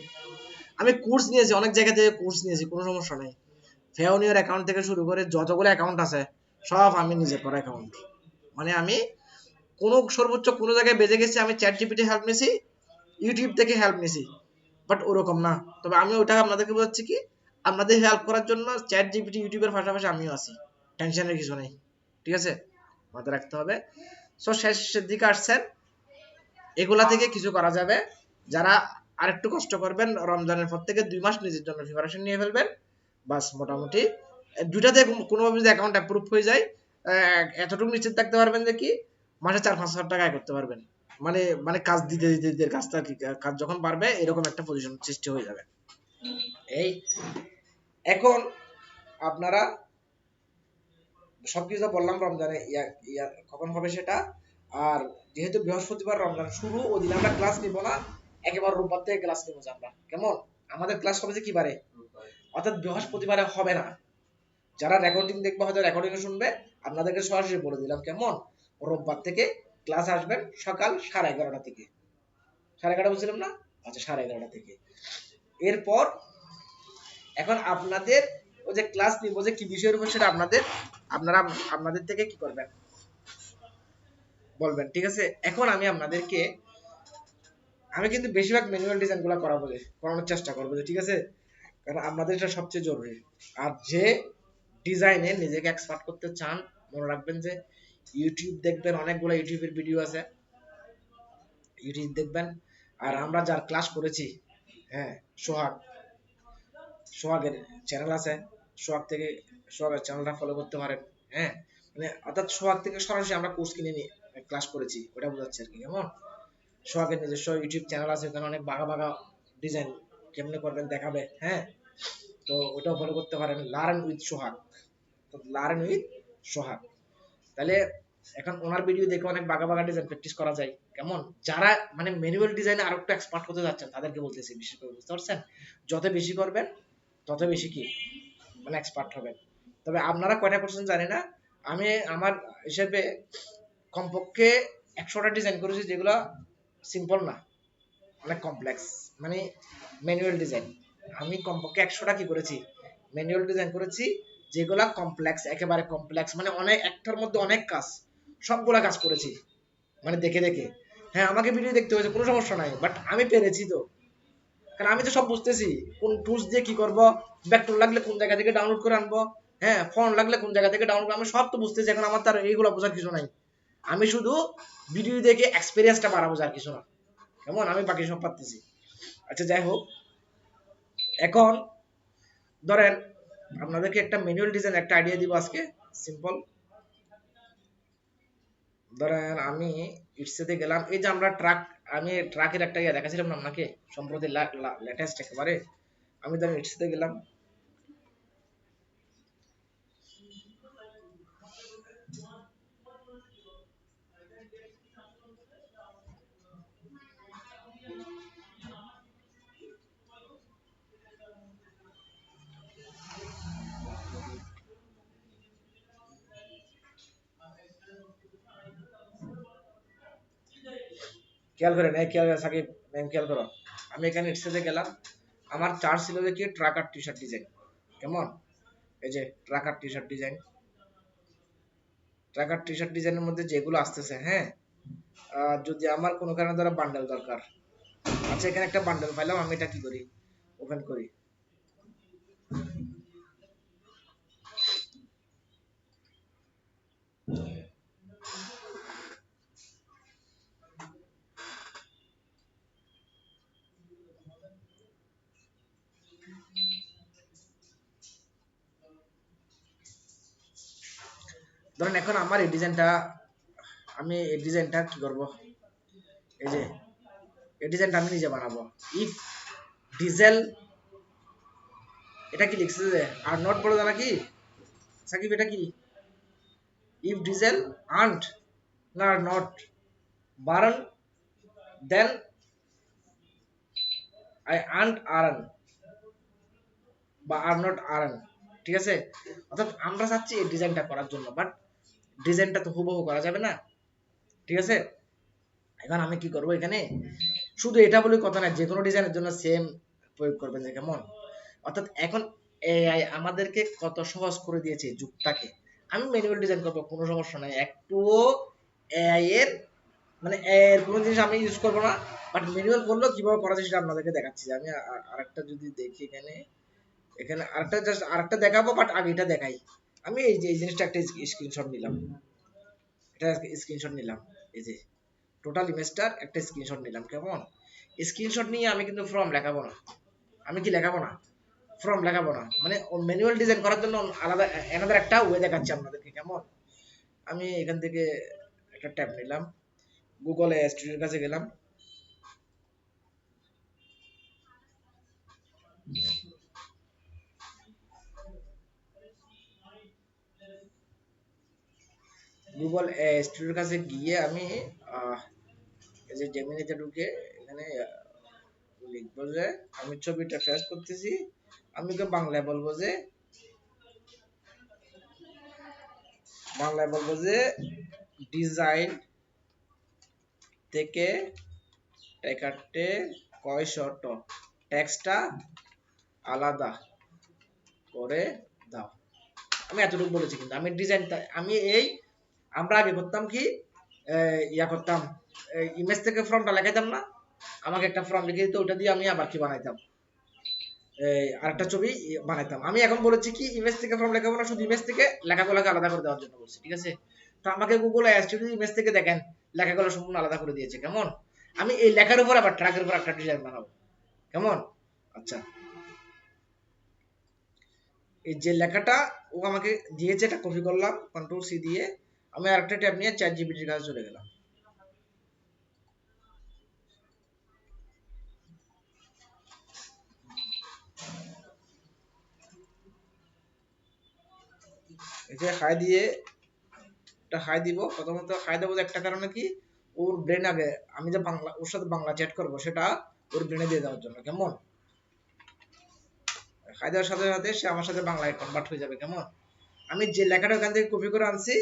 আমি কোর্স নিয়েছি, অনেক জায়গা থেকে কোর্স নিয়েছি, কোনো সমস্যা নেই। ফেওনিয়র অ্যাকাউন্ট থেকে শুরু করে যতগুলো অ্যাকাউন্ট আছে সব আমি নিজে করা অ্যাকাউন্ট। মানে আমি সর্বোচ্চ কোনো জায়গায় বেজে গেছি, আমি চ্যাট জিপিটি হেল্প নিছি, ইউটিউব থেকে হেল্প নিছি, বাট ওরকম না। তবে আমি ওটা আপনাদেরকে বোঝাচ্ছি কি, আপনাদের হেল্প করার জন্য চ্যাট জিপিটি ইউটিউবের পাশাপাশি আমিও আছি, টেনশনের কিছু নেই। ঠিক আছে, মাথায় রাখতে হবে। সো শেষের দিকে আসছেন, এগুলা থেকে কিছু করা যাবে। যারা আরেকটু কষ্ট করবেন, রমজানের পর থেকে 2 মাস নিজের জন্য প্রিপারেশন নিয়ে ফেলবেন, বাস মোটামুটি দুইটাতে কোনোভাবে যদি অ্যাকাউন্ট অ্যাপ্রুভ হয়ে যায়, এতটুকু নিশ্চিত থাকতে পারবেন যে কি মাসে 4-5 হাজার টাকা আয় করতে পারবেন। মানে মানে কাজ দিতে দিতে দিতে কাজটা কি, কাজ যখন বাড়বে এরকম একটা পজিশন সৃষ্টি হয়ে যাবে। এই এখন আপনারা সবকিছু বললাম রমজানে ইয়া ইয়া কখন হবে সেটা। আর যেহেতু বৃহস্পতিবার রমজান শুরু, ওই দিন আমরা ক্লাস নিব না, একেবারে রোববার থেকে ক্লাস নিব আমরা। কেমন? আমাদের ক্লাস হবে যে কি বারে, অর্থাৎ বৃহস্পতিবারে হবে না। যারা রেকর্ডিং দেখবে হয়তো রেকর্ডিং শুনবে, আপনাদেরকে সরাসরি বলে দিলাম কেমন, রোববার থেকে ক্লাস আসবেন সকাল 11:30 থেকে। 11:30 বুঝছিলাম না? আচ্ছা, 11:30 থেকে। এরপর এখন আপনাদের ওই যে ক্লাস নিব যে কি বিষয়ের উপর, সেটা আপনারা আপনাদের থেকে কি করবেন বলবেন, ঠিক আছে? এখন আমি কিন্তু বেশিরভাগ ম্যানুয়াল ডিজাইন গুলো করানোর চেষ্টা করবো, ঠিক আছে? কারণ আপনাদের এটা সবচেয়ে জরুরি। আর যে ডিজাইনে নিজেকে এক্সপার্ট করতে চান, মনে রাখবেন যে ইউটিউব দেখবেন, অনেকগুলো ইউটিউবের ভিডিও আছে, ইউটিউব দেখবেন। আর আমরা যার ক্লাস করেছি, হ্যাঁ, সোহাগ সোহাগের চ্যানেল আছে, সোহাগের চ্যানেলটা ফলো করতে পারেন। হ্যাঁ, মানে অর্থাৎ সোহাগ থেকে সরাসরি আমরা কোর্স কিনে নিয়ে ক্লাস করেছি, ওটা বোঝাচ্ছে আর কি। কেমন? সোহাগের নিজস্ব ইউটিউব চ্যানেল আছে, ওখানে অনেক বাঘা বাঘা ডিজাইন কেমনে করবেন দেখাবে। হ্যাঁ, তো ওটাও ফলো করতে পারেন, লার্ন উইথ সোহাগ। তো লার্ন উইথ সোহাগ, তাহলে এখন ওনার ভিডিও দেখে অনেক বাঘা বাঘা ডিজাইন প্র্যাকটিস করা যায়। কেমন? যারা মানে ম্যানুয়াল ডিজাইনে আরো একটু এক্সপার্ট হতে যাচ্ছেন তাদেরকে বলতেছি বিশেষ করে, বুঝতে পারছেন? যত বেশি করবেন তত বেশি কি মানে এক্সপার্ট হবেন। তবে আপনারা কয়টা করছেন জানি না, আমি আমার হিসেবে কমপক্ষে 100টা ডিজাইন করেছি, যেগুলো সিম্পল না, অনেক কমপ্লেক্স, মানে ম্যানুয়াল ডিজাইন। আমি কমপক্ষে 100টা কি করেছি, ম্যানুয়াল ডিজাইন করেছি, যেগুলা কমপ্লেক্স, একেবারে কমপ্লেক্স, মানে অনেক একটার মধ্যে অনেক কাজ, সবগুলা কাজ করেছি মানে দেখে দেখে। হ্যাঁ, আমাকে ভিডিও দেখতে হয়েছে, কোনো সমস্যা নাই, বাট আমি পেরেছি তো, কারণ আমি তো সব বুঝতেছি কোন টুলস দিয়ে কি করব, ভেক্টর লাগলে কোন জায়গা থেকে ডাউনলোড করে আনবো, হ্যাঁ, ফন্ট লাগলে কোন জায়গা থেকে ডাউনলোড, আমি সব তো বুঝতেছি। এখন আমার তার এইগুলো বোঝার কিছু নাই, আমি শুধু ভিডিও দেখে এক্সপেরিয়েন্সটা বাড়াবো, যার কিছু না। কেমন? আমি বাকি সব পারতেছি। আচ্ছা, যাই হোক, এখন ধরেন আপনাদেরকে একটা ম্যানুয়াল ডিজাইন একটা আইডিয়া দিব আজকে, সিম্পল। ধরেন আমি ইটসেতে গেলাম, এই যে আমরা আমি ট্রাকের একটা ইয়ে দেখাছিলাম না আপনাকে সম্প্রতি, লেটেস্ট একেবারে। আমি ধরেন ইটসেতে গেলাম, খেয়াল করেন, এই খেয়াল সাকিব, খেয়াল করো, আমি এখানে ইটসেতে গেলাম, আমার চার্জ ছিল যে কি ট্রাক আর টি শার্ট ডিজাইন। কেমন? এই যে ট্রাকার টি shirt design, trucker T shirt ডিজাইনের মধ্যে যেগুলো আসতেছে, হ্যাঁ, যদি আমার কোনো কারণে ধরো বান্ডেল দরকার, আচ্ছা এখানে একটা বান্ডেল পাইলাম, আমি এটা কি করি, ওপেন করি। ধরেন এখন আমার এই ডিজাইনটা, আমি এই ডিজাইনটা কি করব, এই যে এই ডিজাইনটা আমি নিজে বানাবো। ইফ ডিজেল, এটা কি লিখছে যে আর নট বড় জানা কি সাকিব, এটা কি, ইফ ডিজেল আন্ট না not burn then I ain't earn বা আর নট আর্ন, ঠিক আছে। অর্থাৎ আমরা চাচ্ছি এই ডিজাইনটা করার জন্য, বাট ডিজাইনটা তো হুবহু করা যাবে না, ঠিক আছে। এখন আমি কি করব, এখানে শুধু এটা বলে কথা না, যে কোনো ডিজাইনের জন্য সেম প্রয়োগ করবেন, যে কেমন। অর্থাৎ এখন এআই আমাদেরকে কত সহজ করে দিয়েছে যুগটাকে। আমি ম্যানুয়াল ডিজাইন করবো, কোনো সমস্যা নাই, একটুও এআই এর মানে এর কোনো জিনিস আমি ইউজ করবো না, বাট ম্যানুয়াল করলেও কিভাবে করা যায় সেটা আপনাদেরকে দেখাচ্ছি। আমি আরেকটা যদি দেখি, এখানে এখানে আরেকটা জাস্ট আরেকটা দেখাবো, বাট আগে এটা দেখাই। আমি এই যে এই জিনিসটা একটা স্ক্রিনশট নিলাম, এটা স্ক্রিনশট নিলাম, এই যে টোটাল ইমেজটার একটা স্ক্রিনশট নিলাম, কেমন। স্ক্রিনশট নিয়ে আমি কিন্তু ফর্ম লেখাবো না, আমি কি লেখাবো না, ফর্ম লেখাবো না, মানে ম্যানুয়াল ডিজাইন করার জন্য আলাদা অ্যানাদার একটা ওয়ে দেখাচ্ছি আপনাদেরকে, কেমন। আমি এখান থেকে একটা ট্যাব নিলাম, গুগল স্টুডিওর কাছে গেলাম, গুগল স্টুডিওর কাছে গিয়ে আমি এই যে জেমিনিতে ঢুকে এখানে লিখবো যে আমি ছবিটা ফ্রেশ করতেছি, আমি তো বাংলায় বলবো যে, বাংলায় বলবো যে ডিজাইন থেকে টেকারটে কয় শত টেক্সটটা আলাদা করে দাও, আমি এতটুকু বলেছি। কিন্তু আমি ডিজাইনটা আমি এই আমরা আগে করতাম কি, ইয়া করতাম, ইমেজ থেকে ফর্মটা লেখাইতাম না, আমাকে একটা ফর্ম লিখে দিত, ওটা দিয়ে আমি আবার কি বানাইতাম, আরেকটা ছবি বানাইতাম। আমি এখন বলেছি কি ইমেজ থেকে ফর্ম লেখাবো না, শুধু ইমেজ থেকে লেখাগুলোকে আলাদা করে দেওয়ার জন্য বলছি, ঠিক আছে। তো আমাকে গুগল স্টুডিও ইমেজ থেকে দেখেন লেখাগুলো সম্পূর্ণ আলাদা করে দিয়েছে, কেমন। আমি এই লেখার উপর আবার ট্রাকের উপর একটা ডিজাইন বানাবো, কেমন। আচ্ছা, এই যে লেখাটা ও আমাকে দিয়েছে, এটা কপি করলাম কন্ট্রোল সি দিয়ে, আমি আরেকটা ট্যাব নিয়ে চ্যাট জিপিটির কাছে চলে গেলাম। এই যে হাই দিয়ে, একটা হাই দিব, প্রথমত হাই দেবো একটা কারণে কি, ওর ব্রেন আগে আমি যে বাংলা ওর সাথে বাংলা চ্যাট করব সেটা ওর ব্রেনে দিয়ে দেওয়ার জন্য, কেমন। হাই দেওয়ার সাথে সাথে সে আমার সাথে বাংলায় কনভার্ট হয়ে যাবে, কেমন। আমি যে লেখাটা ওখান থেকে কপি করে আনছি,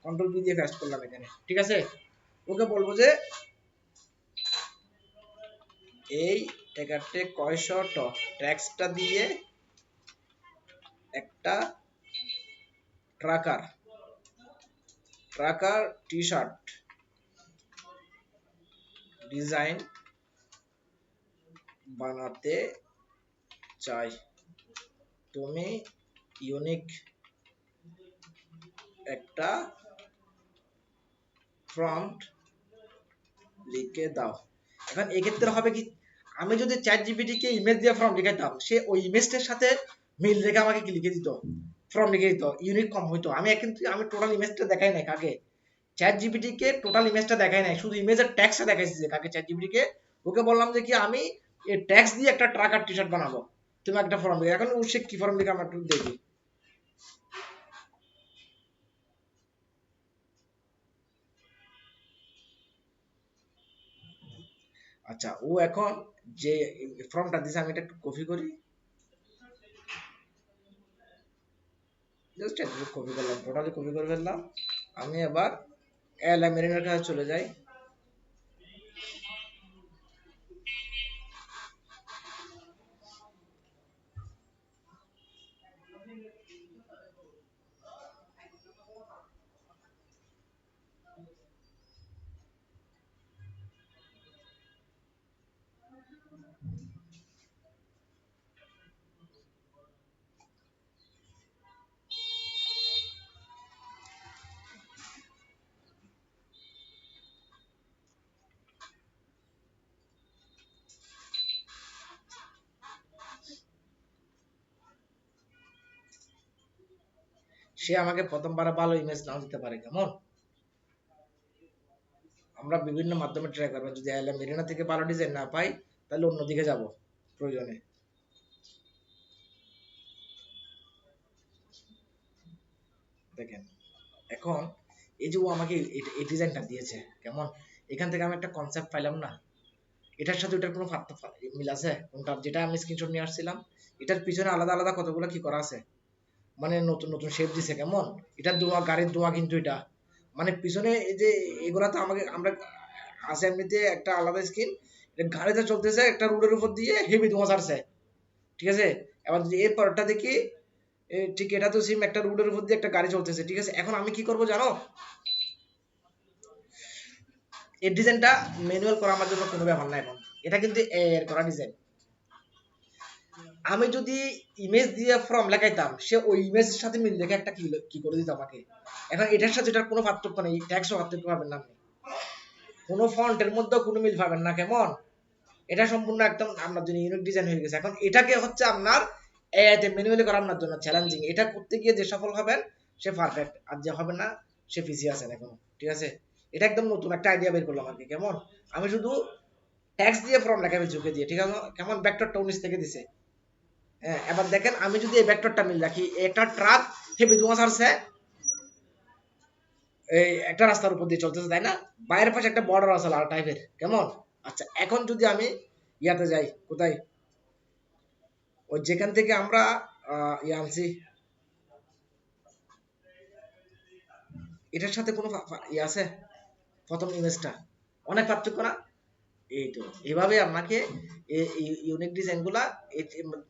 কন্ট্রোল পি দিয়ে পেস্ট করলাম এখানে, ঠিক আছে। ওকে বলবো যে এই টেকারটে কয়শো ট্যাক্সটা দিয়ে একটা ট্রাকার ট্রাকার টি শার্ট ডিজাইন বানাতে চাই, তুমি ইউনিক একটা প্রম্পট লিখে দাও। এখন এক্ষেত্রে হবে কি, আমি যদি চ্যাট জিপিটি কে ইমেজ দিয়ে ফর্ম লিখাইতাম, সে ওই ইমেজটার সাথে মিল রেখে আমাকে কি লিখে দিত, ফর্ম লিখে দিত, ইউনিক কম হইতো। আমি কিন্তু আমি টোটাল ইমেজটা দেখাই নাই কাকে, চ্যাট জিপিটি কে টোটাল ইমেজটা দেখাই নাই, শুধু ইমেজের ট্যাক্সটা দেখাইছি যে কাকে, চ্যাট জিপিটি কে। ওকে বললাম যে কি আমি এই ট্যাক্স দিয়ে একটা ট্রাকার টি শার্ট বানাবো, তুমি একটা ফর্ম লিখে। এখন ও সে কি ফর্ম লিখে আমরা একটু দেখি। আচ্ছা, ও এখন যে ফর্মটা দিছে আমি এটা একটু কপি করি, জাস্ট একটু কপি করলাম, টোটালি কপি করে ফেললাম। আমি এবার মেরিনের কাছে চলে যাই, সে আমাকে প্রথমবার ভালো ইমেজ নাও দিতে পারে, কেমন? আমরা বিভিন্ন মাধ্যমে ট্রাই করবো, যদি মেরিনা থেকে ভালো ডিজাইন না পাই তাহলে অন্যদিকে যাব প্রয়োজনে। দেখেন এখন এই যে ও আমাকে এই ডিজাইনটা দিয়েছে, কেমন? এখান থেকে আমি একটা কনসেপ্ট পাইলাম না, এটার সাথে ওটার কোনো মিল আছে কোনটা, যেটা আমি স্ক্রিনশট নিয়ে আসছিলাম এটার পিছনে আলাদা আলাদা কতগুলো কি করা আছে, মানে নতুন নতুন শেপ দিছে, কেমন? এটা দোয়া, গাড়ির দোয়া কিন্তু এটা, মানে পিছনে এই যে এগুলা তো আমাকে আমরা আছে এমনিতে একটা আলাদা স্কিন, গাড়িতে চলতেছে একটা রোডের উপর দিয়ে হেভি ধোঁয়া ছাড়ছে, ঠিক আছে? এবার যদি এর পরটা দেখি ঠিক এটা তো সিম একটা রোডের উপর দিয়ে একটা গাড়ি চলতেছে, ঠিক আছে? এখন আমি কি করব জানো, এই ডিজাইনটা ম্যানুয়াল করা আমার জন্য কোনো ব্যাপার না এখন, এটা কিন্তু এর করা ডিজাইন। আমি যদি ইমেজ দিয়ে ফর্ম লাগাইতাম, সে ওই ইমেজের সাথে মিল দেখে একটা কি করে দিত আমাকে। এখন এটার সাথে এটার কোনো পার্থক্য নেই, ট্যাক্সও পার্থক্য পাবেন না আপনি, কোনো ফন্টের মধ্যে কোনো মিল পাবেন না, কেমন? এটা সম্পূর্ণ একদম আপনার জন্য ইউনিক ডিজাইন হয়ে গেছে। এখন এটাকে হচ্ছে আপনার এআইতে ম্যানুয়ালি করা আপনার জন্য চ্যালেঞ্জিং, এটা করতে গিয়ে যে সফল হবেন সে পারফেক্ট, আর যে হবে না সে পিছিয়ে আছেন এখন, ঠিক আছে? এটা একদম নতুন একটা আইডিয়া বের করলাম আর কি, কেমন? আমি শুধু ট্যাক্স দিয়ে ফর্ম লেখাবে চোখে দিয়ে, ঠিক আছে? কেমন ভেক্টরটা 19 থেকে দিছে। হ্যাঁ, এবার দেখেন আমি যদি এই ভেক্টরটা মিল রাখি, একটা ট্রাক হেভি ধোঁয়া ছাড়ছে এই একটা রাস্তার উপর দিয়ে চলতেছে, তাই না? বাইরের পাশে একটা বর্ডার আছে লাল টাইপের, কেমন? আচ্ছা এখন যদি আমি ইয়াতে যাই, কোথায়, ওই যেখান থেকে আমরা ইয়ে আনছি, এটার সাথে কোনো ইয়ে আছে? প্রথম ইমেজটা অনেক পার্থক্য না? এই তো এভাবে আপনাকে ইউনিক ডিজাইনগুলা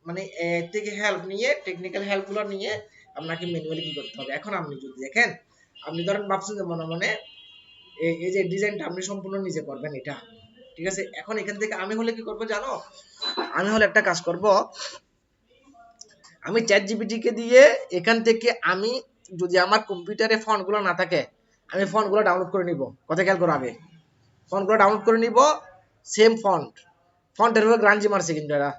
মানে এর থেকে হেল্প নিয়ে, টেকনিক্যাল হেল্পগুলো নিয়ে আপনাকে ম্যানুয়ালি কি করতে হবে। এখন আপনি যদি দেখেন, আপনি ধরেন ভাবছেন যে মনে মনে এই যে ডিজাইনটা আপনি সম্পূর্ণ নিজে করবেন এটা, ঠিক আছে? এখন এখান থেকে আমি হলে কি করব জানো, আমি হলে একটা কাজ করব, আমি চ্যাট জিপিটি কে দিয়ে এখান থেকে আমি যদি আমার কম্পিউটারে ফন্টগুলো না থাকে, আমি ফন্টগুলো ডাউনলোড করে নিব। কথা খেয়াল করো, আগে ফন্টগুলো ডাউনলোড করে নিব, সেম ফন্ট, ফন্টের উপর গ্রাঞ্জি মারছে কিন্তু এরা,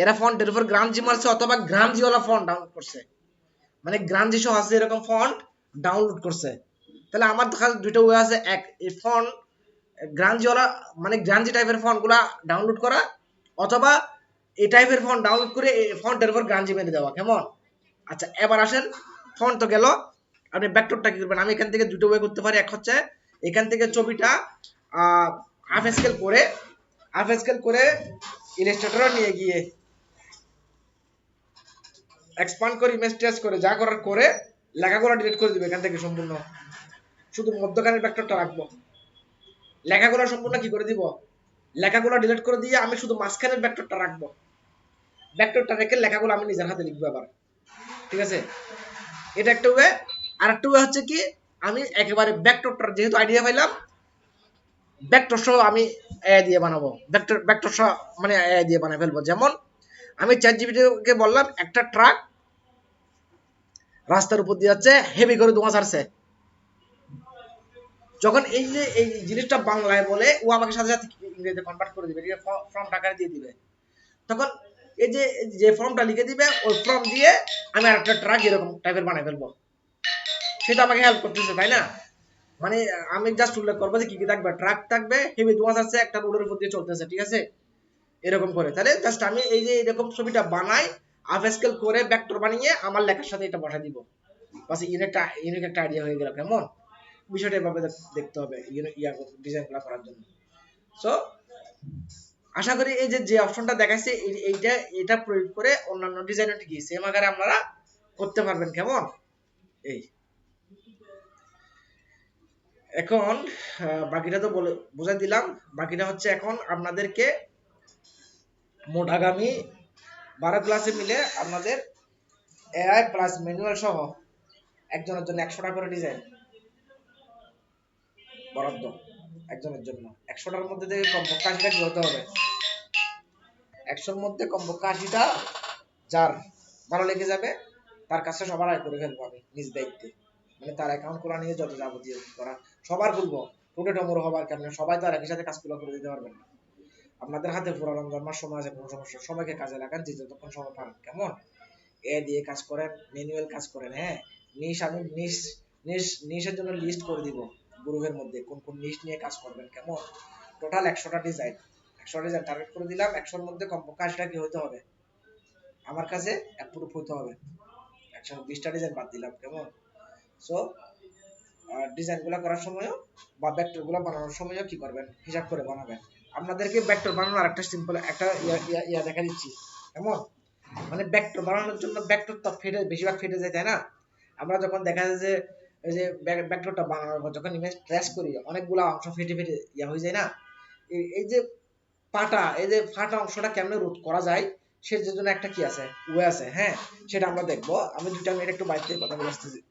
এরা ফন্টের উপর গ্রাঞ্জি মারছে অথবা গ্রাঞ্জিওয়ালা ফন্ট ডাউনলোড করছে, মানে গ্রাঞ্জি সহ আছে এরকম ফন্ট ডাউনলোড করছে। তাহলে আমার দেখা দুইটা ওয়ে আছে, এক এই ফন্ট গ্রাঞ্জিওয়ালা মানে গ্রাঞ্জি টাইপের ফন্টগুলা ডাউনলোড করা, অথবা এই টাইপের ফন্ট ডাউনলোড করে এই ফন্টের উপর গ্রাঞ্জি মেরে দেওয়া, কেমন? আচ্ছা এবার আসেন, ফন্ট তো গেল, আপনি ভেক্টরটা কি করবেন? আমি এখান থেকে দুটো ওয়ে করতে পারি, এক হচ্ছে এখান থেকে ছবিটা হাফ স্কেল করে ইলাস্ট্রেটরে নিয়ে গিয়ে এক্সপান্ড করে ইমেজ ট্রেস করে যা করার করে লেখাগুলো ডিলিট করে দিবে এখান থেকে সম্পূর্ণ, শুধু মধ্যখানের ভেক্টরটা রাখবো, লেখাগুলো সম্পূর্ণ কি করে দিব, লেখাগুলো ডিলিট করে দিয়ে আমি শুধু মাঝখানের ভেক্টরটা রাখবো, ভেক্টরটা রেখে লেখাগুলো আমি নিজের হাতে লিখবো আবার, ঠিক আছে? এটা একটা ওয়ে। আর একটা ওয়ে হচ্ছে কি, আমি একেবারে ভেক্টরটার যেহেতু আইডিয়া পাইলাম, ভেক্টর সহ আমি এআই দিয়ে বানাবো, ভেক্টর সহ মানে এআই দিয়ে বানাই ফেলবো। যেমন আমি চ্যাট জিপিটিকে বললাম একটা ট্রাক রাস্তার উপর দিয়ে যাচ্ছে, হেভি করে ধোঁয়া ছাড়ছে, যখন এই যে এই জিনিসটা বাংলায় বলে ও আমাকে সাথে সাথে ইংরেজিতে কনভার্ট করে দিবে, ফর্ম টাকায় দিয়ে দিবে, তখন এই যে যে ফর্মটা লিখে দিবে ওই ফর্ম দিয়ে আমি আরেকটা ট্রাক এরকম টাইপের বানাই ফেলবো, সেটা আমাকে হেল্প করতেছে, তাই না? মানে আমি জাস্ট উল্লেখ করবো যে কি কি থাকবে, ট্রাক থাকবে, হেভি ধোঁয়া যাচ্ছে, একটা রোডের উপর দিয়ে চলতেছে, ঠিক আছে? এরকম করে তাহলে জাস্ট আমি এই যে এরকম ছবিটা বানাই, হাফ স্কেল করে ভেক্টর বানিয়ে আমার লেখার সাথে এটা বসা দিব, বাস ইউনিক একটা আইডিয়া হয়ে গেল, কেমন? বিষয়টা এভাবে দেখতে হবে ডিজাইনগুলো করার জন্য। সো আশা করি এই যে যে অপশনটা দেখাচ্ছে এইটা এটা প্রয়োগ করে অন্যান্য ডিজাইনও ঠিকই সেম আকারে আপনারা করতে পারবেন, কেমন? এই এখন বাকিটা তো বলে বুঝাই দিলাম, বাকিটা হচ্ছে এখন আপনাদেরকে মোট আগামী 12 ক্লাসে মিলে আপনাদের এআই প্লাস ম্যানুয়াল সহ একজনের জন্য 100টা করে ডিজাইন বরাদ্দ, একজনের জন্য 100টার মধ্যে থেকে কমপক্ষে 80টা কি হতে হবে, 100র মধ্যে কমপক্ষে 80টা যার ভালো লেগে যাবে তার কাছে সবার আয় করে ফেলবো আমি নিজ দায়িত্বে, মানে তার অ্যাকাউন্ট খোলা নিয়ে যত যাবতীয় করা সবার খুলবো, টোটে টমর হবার কারণে সবাই তো আর একই সাথে কাজগুলো করে দিতে পারবেন না, আপনাদের হাতে পুরো রমজান মাস সময় আছে, কোনো সমস্যা, সবাইকে কাজে লাগান যে যতক্ষণ সময় পারেন, কেমন? এ দিয়ে কাজ করেন, ম্যানুয়াল কাজ করেন, হ্যাঁ নিশ আমি নিশের জন্য লিস্ট করে দিব গ্রুপের মধ্যে কোন কোন নিশ নিয়ে কাজ করবেন, কেমন? টোটাল 100টা ডিজাইন, 100টা ডিজাইন টার্গেট করে দিলাম, 100-র মধ্যে কমপক্ষে 80টা কি হতে হবে, আমার কাছে অ্যাপ্রুভ হতে হবে। 120টা ডিজাইন বাদ দিলাম, কেমন? সো ডিজাইন গুলা করার সময়ও বা ভেক্টর গুলা বানানোর সময়ও কি করবেন, হিসাব করে বানাবেন। আপনাদেরকে ভেক্টর বানানোর আরেকটা সিম্পল একটা ইয়া দেখা দিচ্ছি, কেমন? মানে ভেক্টর বানানোর জন্য ভেক্টর তো ফেটে বেশিরভাগ ফেটে যায়, তাই না? আমরা যখন দেখা যায় যে এই যে ভেক্টরটা বানানোর পর যখন ইমেজ ট্রেস করি অনেকগুলো অংশ ফেটে ফেটে ইয়া হয়ে যায় না, এই যে এই যে ফাটা অংশটা কেমনে রোধ করা যায় সেটার জন্য একটা কি আছে, ওয়ে আছে, হ্যাঁ সেটা আমরা দেখবো। আমি 2 মিনিট একটু বাইরে থেকে কথা বলে আসতেছি।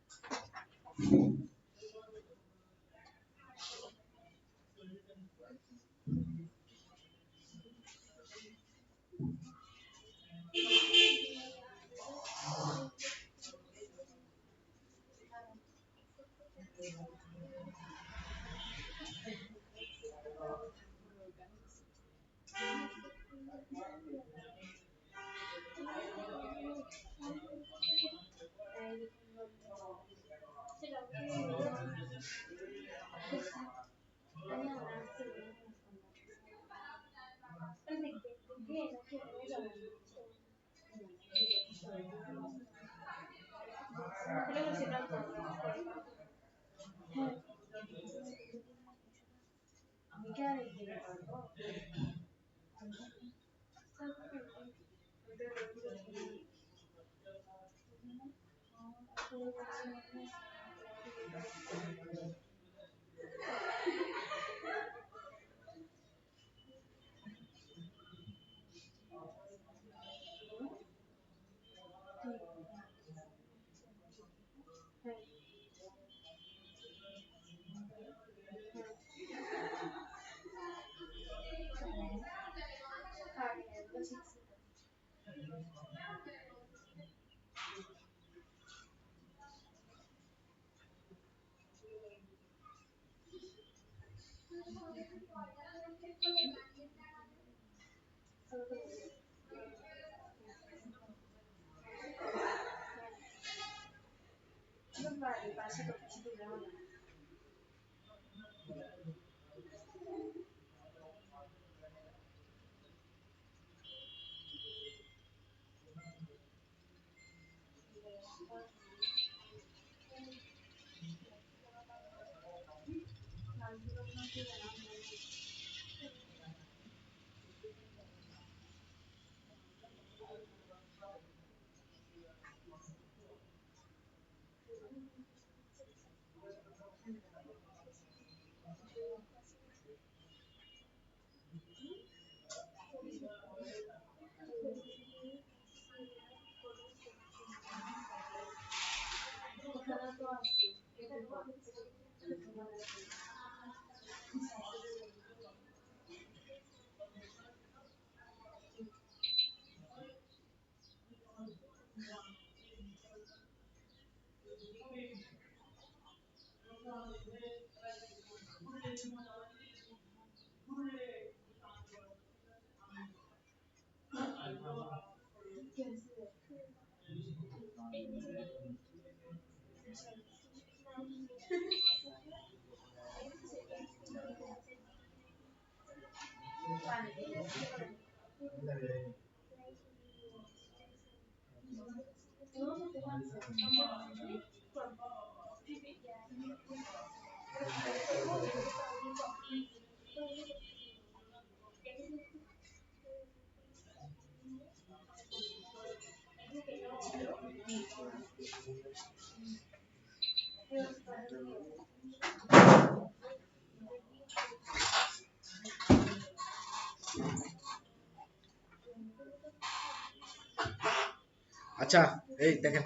আচ্ছা, এই দেখেন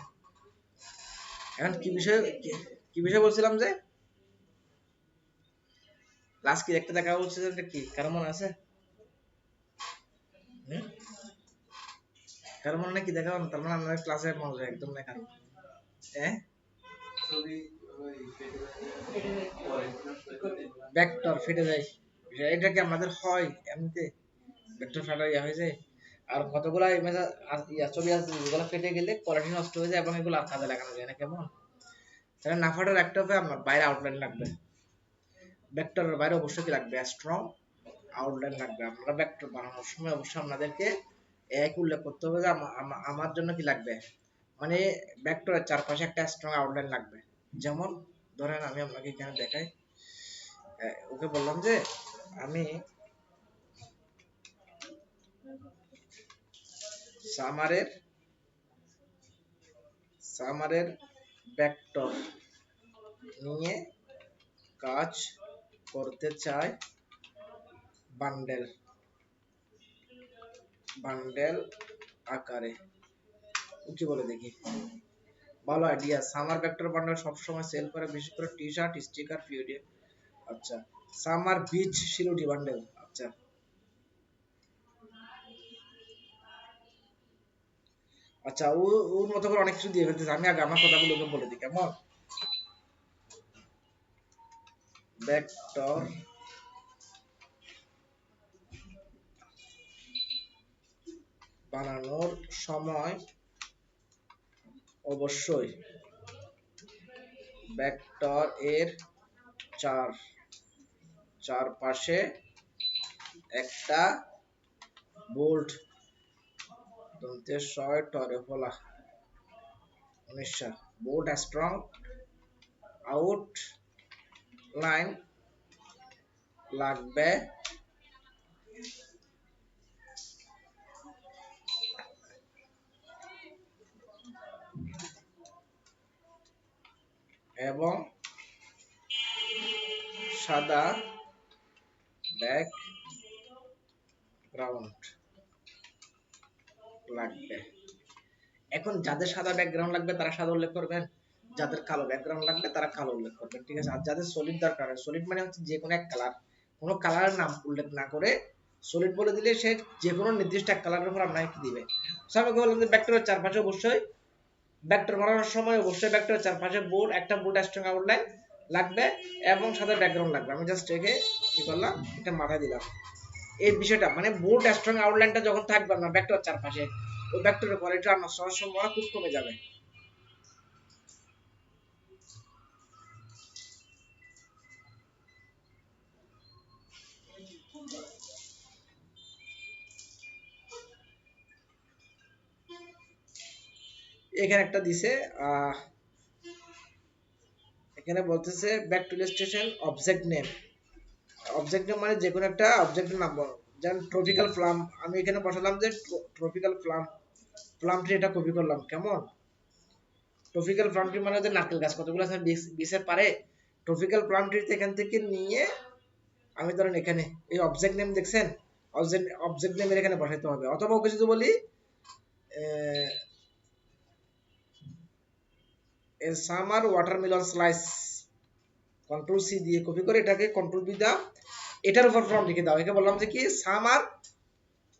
এখন কি বিষয়, কি বিষয় বলছিলাম যে লাস্ট কি একটা দেখা বলছে যে কি কারো মনে আছে? হুম? কারো মনে নাকি দেখা হলো? তার মানে আমাদের ক্লাসে মজা একদম না কারো, হ্যাঁ? ভেক্টর ফেটে যায়, এটা কি আমাদের হয় এমনিতে? ভেক্টর ফাটা ইয়া হয়ে যায়। আর কতগুলা ইমেজ আর ইয়া ছবি আছে যেগুলো ফেটে গেলে কোয়ালিটি নষ্ট হয়ে যায় এবং এগুলো আর কাজে লাগানো যায় না, কেমন? তাহলে না ফাটার একটা হবে আপনার বাইরে আউটলাইন লাগবে, ভেক্টরের বাইরে অবশ্যই কি লাগবে, স্ট্রং আউটলাইন লাগবে। আপনারা ভেক্টর বানানোর সময় অবশ্যই আপনাদেরকে এক উল্লেখ করতে হবে যে আমার জন্য কি লাগবে, মানে ভেক্টরের চারপাশে একটা স্ট্রং আউটলাইন লাগবে। যেমন ধরেন আমি আপনাকে এখানে দেখাই, ওকে বললাম যে আমি সামারের সামারের ভেক্টর নিয়ে কাজ করতে চাই বান্ডেল বান্ডেল আকারে। কি বলে দেখি, ভালো আইডিয়া। সামার ভেক্টর বান্ডেল সবসময় সেল করে, বিশেষ করে টি শার্ট, স্টিকার, পিওডিএফ। আচ্ছা, সামার বিচ শিরোটি বান্ডেল। আচ্ছা আচ্ছা, ওর মতো করে অনেক কিছু দিয়ে ফেলতেছে, আমি আগে আমার কথাগুলো ওকে বলে দিই কেমন। ভেক্টর বানানোর সময় অবশ্যই ভেক্টর এর চারপাশে একটা বোল্ট দন্তের শয় টরে ফলা 19 বোল্ট স্ট্রং আউট লাইন লাগবে এবং সাদা ব্যাকগ্রাউন্ড লাগবে। এখন যাদের সাদা ব্যাকগ্রাউন্ড লাগবে তারা সাদা উল্লেখ করবেন, যাদের কালো ব্যাকগ্রাউন্ড লাগবে তারা কালো উল্লেখ করবেন, ঠিক আছে। আর যাদের সলিড দরকার হয়, সলিড মানে হচ্ছে যে কোনো এক কালার, কোনো কালারের নাম উল্লেখ না করে সলিড বলে দিলে সে যে কোনো নির্দিষ্ট এক কালারের উপর আপনাকে কি দিবে। আমি বললাম যে ভেক্টরের চারপাশে অবশ্যই ভেক্টর বানানোর সময় অবশ্যই ভেক্টরের চারপাশে বোল্ড একটা বোল্ড স্ট্রং আউটলাইন লাগবে এবং সাদা ব্যাকগ্রাউন্ড লাগবে। আমি জাস্ট একে কি করলাম, এটা মাথায় দিলাম এই বিষয়টা, মানে বোল্ড স্ট্রং আউটলাইনটা যখন থাকবে না ভেক্টরের চারপাশে, ওই ভেক্টরের কোয়ালিটি আর নষ্ট হওয়ার সম্ভাবনা খুব কমে যাবে। এখানে একটা দিছে এখানে বলতেছে back to station object name. Object name মানে যে কোনো একটা অবজেক্টের নাম বলো, যেমন ট্রপিক্যাল প্লাম, আমি এখানে বসালাম যে ট্রপিক্যাল প্লাম, প্লাম ট্রি এটা কপি করলাম কেমন। ট্রপিক্যাল প্লাম ট্রি মানে যে নারকেল গাছ কতগুলো আছে বিচের পারে, ট্রপিক্যাল প্লাম ট্রি এখান থেকে নিয়ে আমি ধরেন এখানে এই অবজেক্ট নেম দেখছেন, অবজেক্ট নেমের এখানে বসাইতে হবে। অথবা ওকে যদি বলি summer watermelon slice, control C দিয়ে কপি করে এটাকে কন্ট্রোল বি দাও, এটার উপর ফর্ম লিখে দাও। একে বললাম যে কি সামার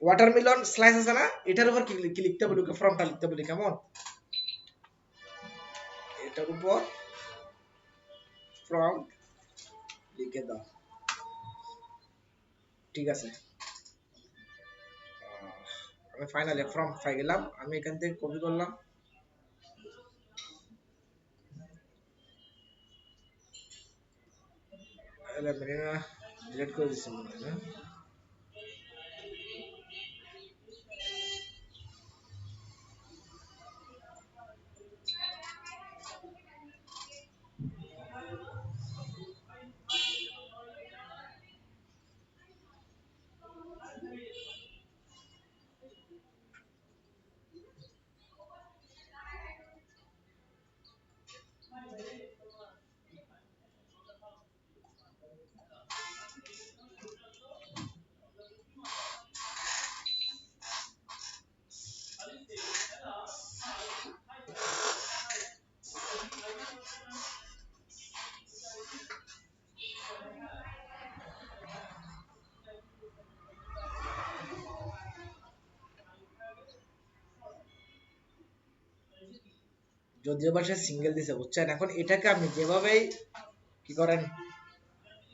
ওয়াটারমেলন স্লাইস আছে না, এটার উপর কি লিখতে বলি, ওকে ফর্মটা লিখতে বলি কেমন, এটার উপর ফর্ম লিখে দাও, ঠিক আছে। আমি ফাইনালি ফর্ম পাই গেলাম, আমি এখান থেকে কপি করলাম, ডিলিট করে দিচ্ছি মনে হয় না। যদিও বা সে সিঙ্গেল দিছে বুঝছেন, এখন এটাকে আপনি যেভাবেই কি করেন,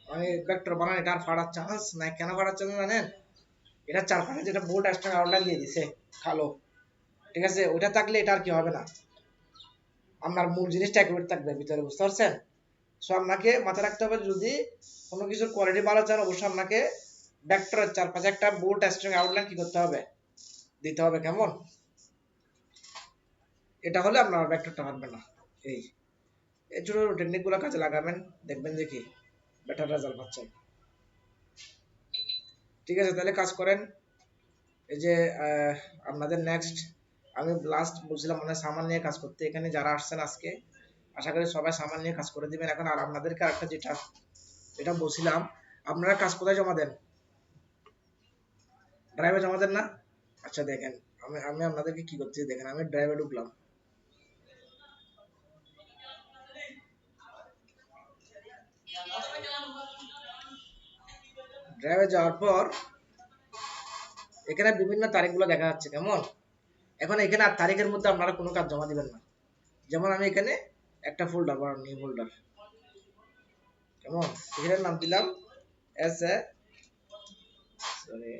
মানে ভেক্টর বানান, এটা আর ফাড়ার চান্স নাই। কেন ফাড়ার চান্স জানেন, এটা চারপাশে যেটা বোল্ড স্ট্রং আউটলাইন দিয়ে দিছে কালো, ঠিক আছে, ওটা থাকলে এটা আর কি হবে না, আপনার মূল জিনিসটা অ্যাকুরেট থাকবে ভিতরে, বুঝতে পারছেন? সো আপনাকে মাথায় রাখতে হবে, যদি কোনো কিছুর কোয়ালিটি ভালো চান অবশ্যই আপনাকে ভেক্টরের চারপাশে একটা বোল্ড স্ট্রিং আউটলাইন কি করতে হবে, দিতে হবে। কেমন? এটা হলে আপনার ভেক্টরটা পারবে না। এই এই ছোট টেকনিক গুলো কাজে লাগাবেন, দেখবেন যে কি বেটার রেজাল্ট পাচ্ছেন। ঠিক আছে, তাহলে কাজ করেন। এই যে আপনাদের নেক্সট, আমি লাস্ট বলছিলাম মানে সামান নিয়ে কাজ করতে, এখানে যারা আসছেন আজকে আশা করি সবাই সামান নিয়ে কাজ করে দিবেন। এখন আর আপনাদেরকে আরেকটা যেটা বলছিলাম, আপনারা কাজ কোথায় জমা দেন? ড্রাইভে জমা দেন না? আচ্ছা দেখেন, আমি আমি আপনাদেরকে কি করছি দেখেন, আমি ড্রাইভে ঢুকলাম। ড্রাইভে যাওয়ার পর এখানে বিভিন্ন তারিখগুলো দেখা যাচ্ছে। কেমন? এখন এখানে আর তারিখের মধ্যে আপনারা কোনো কাজ জমা দিবেন না। যেমন আমি এখানে একটা ফোল্ডার বা নিউ ফোল্ডার, কেমন, এখানে নাম দিলাম S A sorry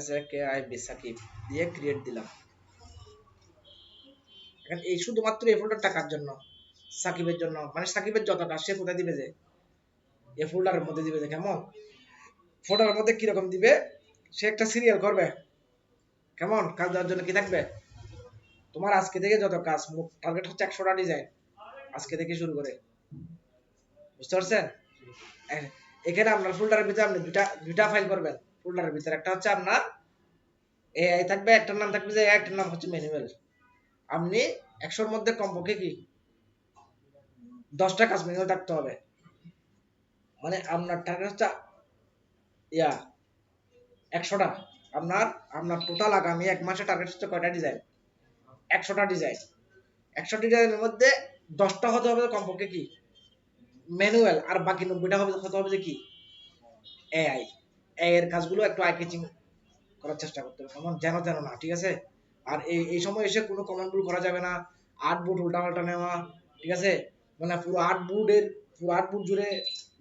SAKIB Sakib দিয়ে ক্রিয়েট দিলাম। এখন এই শুধুমাত্র এই ফোল্ডারটা কার জন্য? সাকিবের জন্য, মানে সাকিবের যত কাজ সে কোথায় দিবে, যে এই ফোল্ডারের মধ্যে দিবে। যে কেমন, ফোল্ডারের মধ্যে কিরকম দিবে, সে একটা সিরিয়াল করবে। কেমন, কাজ দেওয়ার জন্য কি থাকবে, তোমার আজকে থেকে যত কাজ, টার্গেট হচ্ছে 100টা ডিজাইন আজকে থেকে শুরু করে, বুঝতে পারছেন? এখানে আপনার ফোল্ডারের ভিতরে আপনি দুইটা ফাইল করবেন। ফোল্ডারের ভিতরে একটা হচ্ছে আপনার এআই থাকবে, একটার নাম থাকবে যে একটার নাম হচ্ছে ম্যানুয়াল। আপনি 100-র মধ্যে কমপক্ষে কি 10টা কাজ ম্যানুয়াল থাকতে হবে। মানে আপনার টার্গেট হচ্ছে ইয়া 100টা। আপনার আপনার টোটাল আগামী 1 মাসে টার্গেট হচ্ছে কয়টা ডিজাইন? 100টা ডিজাইন। 100 ডিজাইনের মধ্যে 10টা হতে হবে কমপক্ষে কি ম্যানুয়াল, আর বাকি 90টা হতে হবে যে কি এআই। এর কাজগুলো একটু আই ক্যাচিং করার চেষ্টা করতে হবে, কেমন, যেন না, ঠিক আছে? আর এই সময় এসে কোনো কমন ভুল করা যাবে না। আট বুট উল্টাপাল্টা নেওয়া, ঠিক আছে, মানে পুরো আট বুট জুড়ে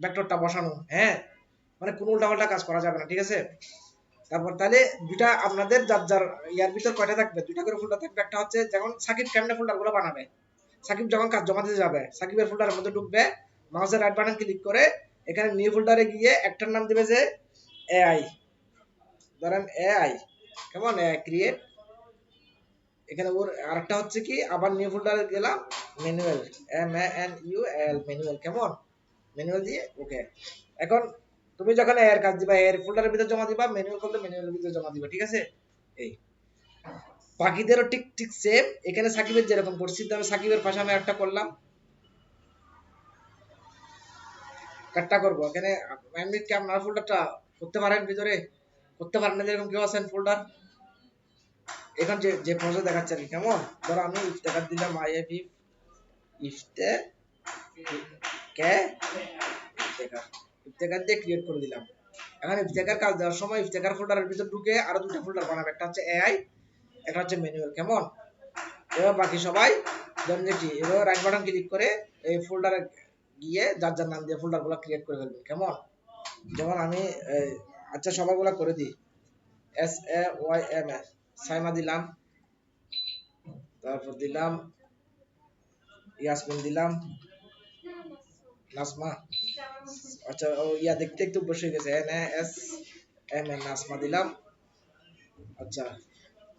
ভেক্টরটা বসানো, হ্যাঁ, মানে কোনো উল্টাপাল্টা কাজ করা যাবে না, ঠিক আছে? তারপর তাহলে দুইটা আপনাদের যার যার ইয়ার ভিতর কয়টা থাকবে, দুইটা করে ফোল্ডার থাকবে। একটা হচ্ছে যেমন সাকিব কেমনে ফোল্ডার গুলো বানাবে, সাকিব যখন কাজ জমা দিতে যাবে সাকিবের ফোল্ডারের মধ্যে ঢুকবে, মাউসের রাইট বাটন ক্লিক করে এখানে নিউ ফোল্ডারে গিয়ে একটার নাম দিবে যে এআই, ধরেন এআই, কেমন, এআই ক্রিয়েট। এখানে ওর আরেকটা হচ্ছে কি, আবার নিউ ফোল্ডারে গেলাম ম্যানুয়াল, MANUAL ম্যানুয়াল, কেমন, ম্যানুয়াল দিয়ে ওকে। এখন তুমি যখন এর কাজ দিবা এর ফোল্ডারের ভিতরে জমা দিবা, ম্যানুয়াল করলে ম্যানুয়ালের ভিতরে জমা দিবা, ঠিক আছে? এই বাকিদেরও ঠিক ঠিক সেম। এখানে সাকিবের যেরকম করছি, আমি সাকিবের পাশে আমি একটা করলাম, কাটটা করবো এখানে। আমি কি আপনার ফোল্ডারটা করতে পারেন ভিতরে, করতে পারেন না যেরকম কেউ আছেন ফোল্ডার, এখন যে যে প্রসেস দেখাচ্ছে আর কি। কেমন, ধরো আমি ইফতেখার দিলাম, ইফতে কে ইফতেখার, ইফতেখার দিয়ে ক্রিয়েট করে দিলাম। এখন ইফতেখার কাজ দেওয়ার সময় ইফতেখার ফোল্ডারের ভিতর ঢুকে আরো দুটো ফোল্ডার বানাবে, একটা হচ্ছে এআই, একটা হচ্ছে ম্যানুয়াল। কেমন, এবার বাকি সবাই ধরেন যে কি, এবার রাইট বাটন ক্লিক করে এই ফোল্ডারে গিয়ে যার যার নাম দিয়ে ফোল্ডার গুলো ক্রিয়েট করে ফেলবেন। কেমন, যেমন আমি আচ্ছা সবাইগুলা করে দিই, SAYM সাইমা দিলাম, তারপর দিলাম ইয়াসমিন দিলাম, নাসমা, আচ্ছা ও ইয়া দেখতে একটু বসে গেছে, NASMA নাসমা দিলাম। আচ্ছা,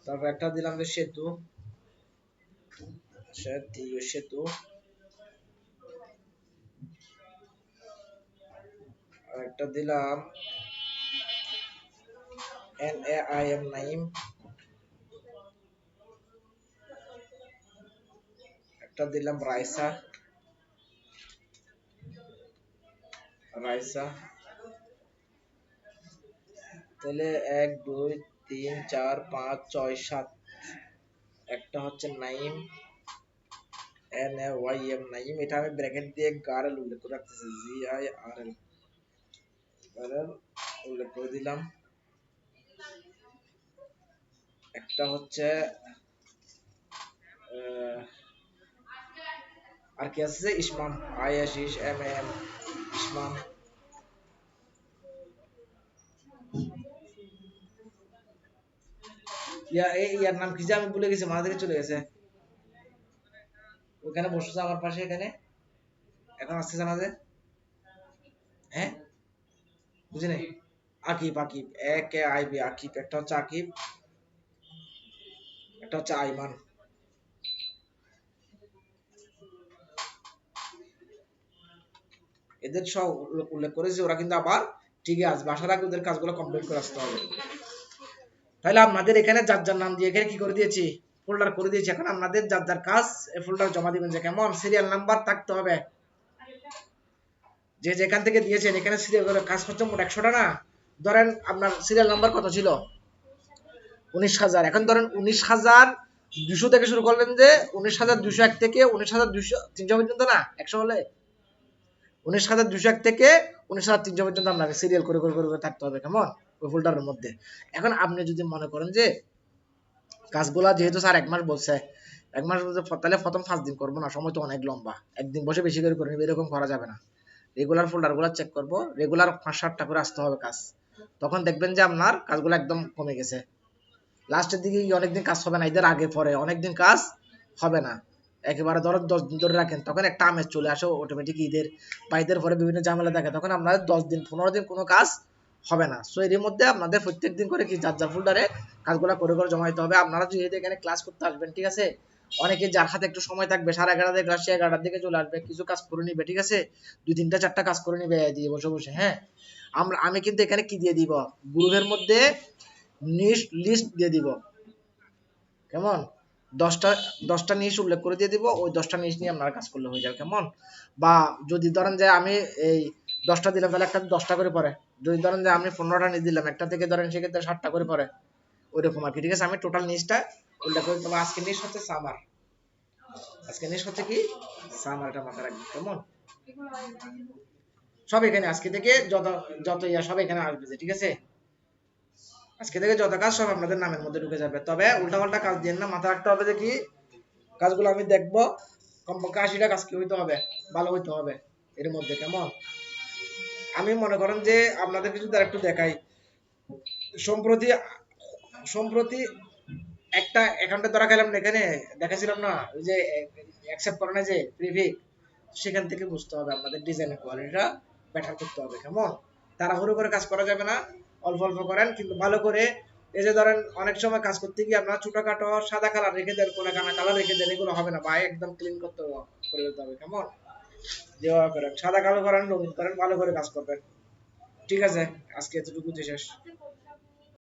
তারপর একটা দিলাম যে সেতু, সেতু, আর একটা দিলাম NAIM নাইম, একটা দিলাম রাইসা, রাইসা। তাহলে 1 2 3 4 5 6 7, একটা হচ্ছে নাইম, NAYM নাইম, এটা আমি ব্র্যাকেট দিয়ে গার্ল উল্লেখ করে রাখতেছি, GIRL গার্ল উল্লেখ করে দিলাম। একটা হচ্ছে আর কি আছে, ইসমাম, ISISMAM ইসমাম। ইয়ার নাম কি যে আমি ভুলে গেছি, মাথা থেকে চলে গেছে। ওখানে বসেছে আমার পাশে, এখানে এখন আসতেছে না যে, হ্যাঁ বুঝি নাই। আকিব, আকিব, একে আইবি আকিব, একটা হচ্ছে আকিব, একটা হচ্ছে আইমান। এদের সব উল্লেখ করেছে, ওরা কিন্তু আবার ঠিকই আসবে, আসার আগে ওদের কাজগুলো কমপ্লিট করে আসতে হবে। তাহলে আপনাদের এখানে যার যার নাম দিয়ে এখানে কি করে দিয়েছি, ফোল্ডার করে দিয়েছি। এখন আপনাদের যার যার কাজ এই ফোল্ডার জমা দিবেন, যে কেমন সিরিয়াল নাম্বার থাকতে হবে, যে যেখান থেকে দিয়েছেন। এখানে সিরিয়াল করে কাজ করছে মোট 100টা না, ধরেন আপনার সিরিয়াল নাম্বার কত ছিল, 19,000। এখন ধরেন 19,200 থেকে শুরু করলেন, যে 19,201 থেকে 19,300 পর্যন্ত না, 100 হলে 19,201 থেকে 19,300 পর্যন্ত আপনাকে সিরিয়াল করে করে করে করে থাকতে হবে, কেমন ওই ফোল্ডারের মধ্যে। এখন আপনি যদি মনে করেন যে কাজগুলা যেহেতু স্যার 1 মাস বলছে, 1 মাস বলছে, তাহলে প্রথম 5 দিন করবো না, সময় তো অনেক লম্বা, একদিন বসে বেশি করে নিবে, এরকম করা যাবে না। রেগুলার ফোল্ডার গুলা চেক করবো, রেগুলার 5-7টা করে আসতে হবে কাজ, তখন দেখবেন যে আপনার কাজগুলো একদম কমে গেছে। লাস্টের দিকে অনেকদিন কাজ হবে না, ঈদের আগে পরে অনেকদিন কাজ হবে না। একেবারে ধরো 10 দিন ধরে রাখেন, তখন একটা আমেজ চলে আসে অটোমেটিক, ঈদের বা ঈদের পরে বিভিন্ন ঝামেলা থাকে, তখন আপনাদের 10 দিন 15 দিন কোনো কাজ হবে না। সো এর মধ্যে আপনাদের প্রত্যেক দিন করে কি যার যার ফোল্ডারে কাজগুলো করে করে জমা দিতে হবে। আপনারা যেহেতু এখানে ক্লাস করতে আসবেন, ঠিক আছে, অনেকে যার হাতে একটু সময় থাকবে 11:30 থেকে ক্লাস, 11টার দিকে চলে আসবে, কিছু কাজ করে নিবে, ঠিক আছে, 2-3টা-4টা কাজ করে নিবে দিয়ে বসে বসে। হ্যাঁ, আমি কিন্তু এখানে কি দিয়ে দিব, গ্রুপের মধ্যে লিস্ট দিয়ে দিব, কেমন 10টা 10টা নিশ উল্লেখ করে দিয়ে দিব, ওই 10টা নিশ নিয়ে আপনারা কাজ করলে হয়ে যাবে, কেমন। বা যদি ধরেন যে আমি এই 10টা দিলাম, তাহলে একটা 10টা করে পড়ে। যদি ধরেন যে আমি 15টা নিয়ে দিলাম, একটা থেকে ধরেন সেক্ষেত্রে 7টা করে পড়ে, ওইরকম আর কি, ঠিক আছে। আমি টোটাল নিশটা উল্লেখ করে দেবো। আজকে নিশ হচ্ছে সামার, আজকে নিশ হচ্ছে কি সামার, এটা মাথায় রাখবেন, কেমন। সব এখানে আজকে থেকে যত যত ইয়া সব এখানে আসবে, ঠিক আছে। আজকে থেকে যত কাজ সব আপনাদের নামের মধ্যে ঢুকে যাবে, তবে উল্টাপাল্টা কাজ দিয়ে না, মাথায় রাখতে হবে যে কি কাজগুলো আমি দেখবো কমপক্ষে 80টা কাজ কি হইতে হবে, ভালো হইতে হবে এর মধ্যে, কেমন। আমি মনে করেন যে আপনাদেরকে যদি একটু দেখাই, সম্প্রতি সম্প্রতি একটা অ্যাকাউন্টে ধরা গেলাম, এখানে দেখাছিলাম না ওই যে অ্যাকসেপ্ট করে না যে প্রিভিক, সেখান থেকে বুঝতে হবে আপনাদের ডিজাইনের কোয়ালিটিটা বেটার করতে হবে, কেমন। তাড়াহুড়ো করে কাজ করা যাবে না, অল্প অল্প করেন কিন্তু ভালো করে। এই যে ধরেন অনেক সময় কাজ করতে গিয়ে আপনারা ছোটখাটো সাদা কালার রেখে দেন, কোনো কানা কালার রেখে দেন, এগুলো হবে না ভাই, একদম ক্লিন করতে হবে, করে দিতে হবে, কেমন। যেভাবে করেন সাদা কালো করেন, রঙিন করেন, ভালো করে কাজ করবেন, ঠিক আছে। আজকে এতটুকু শেষ।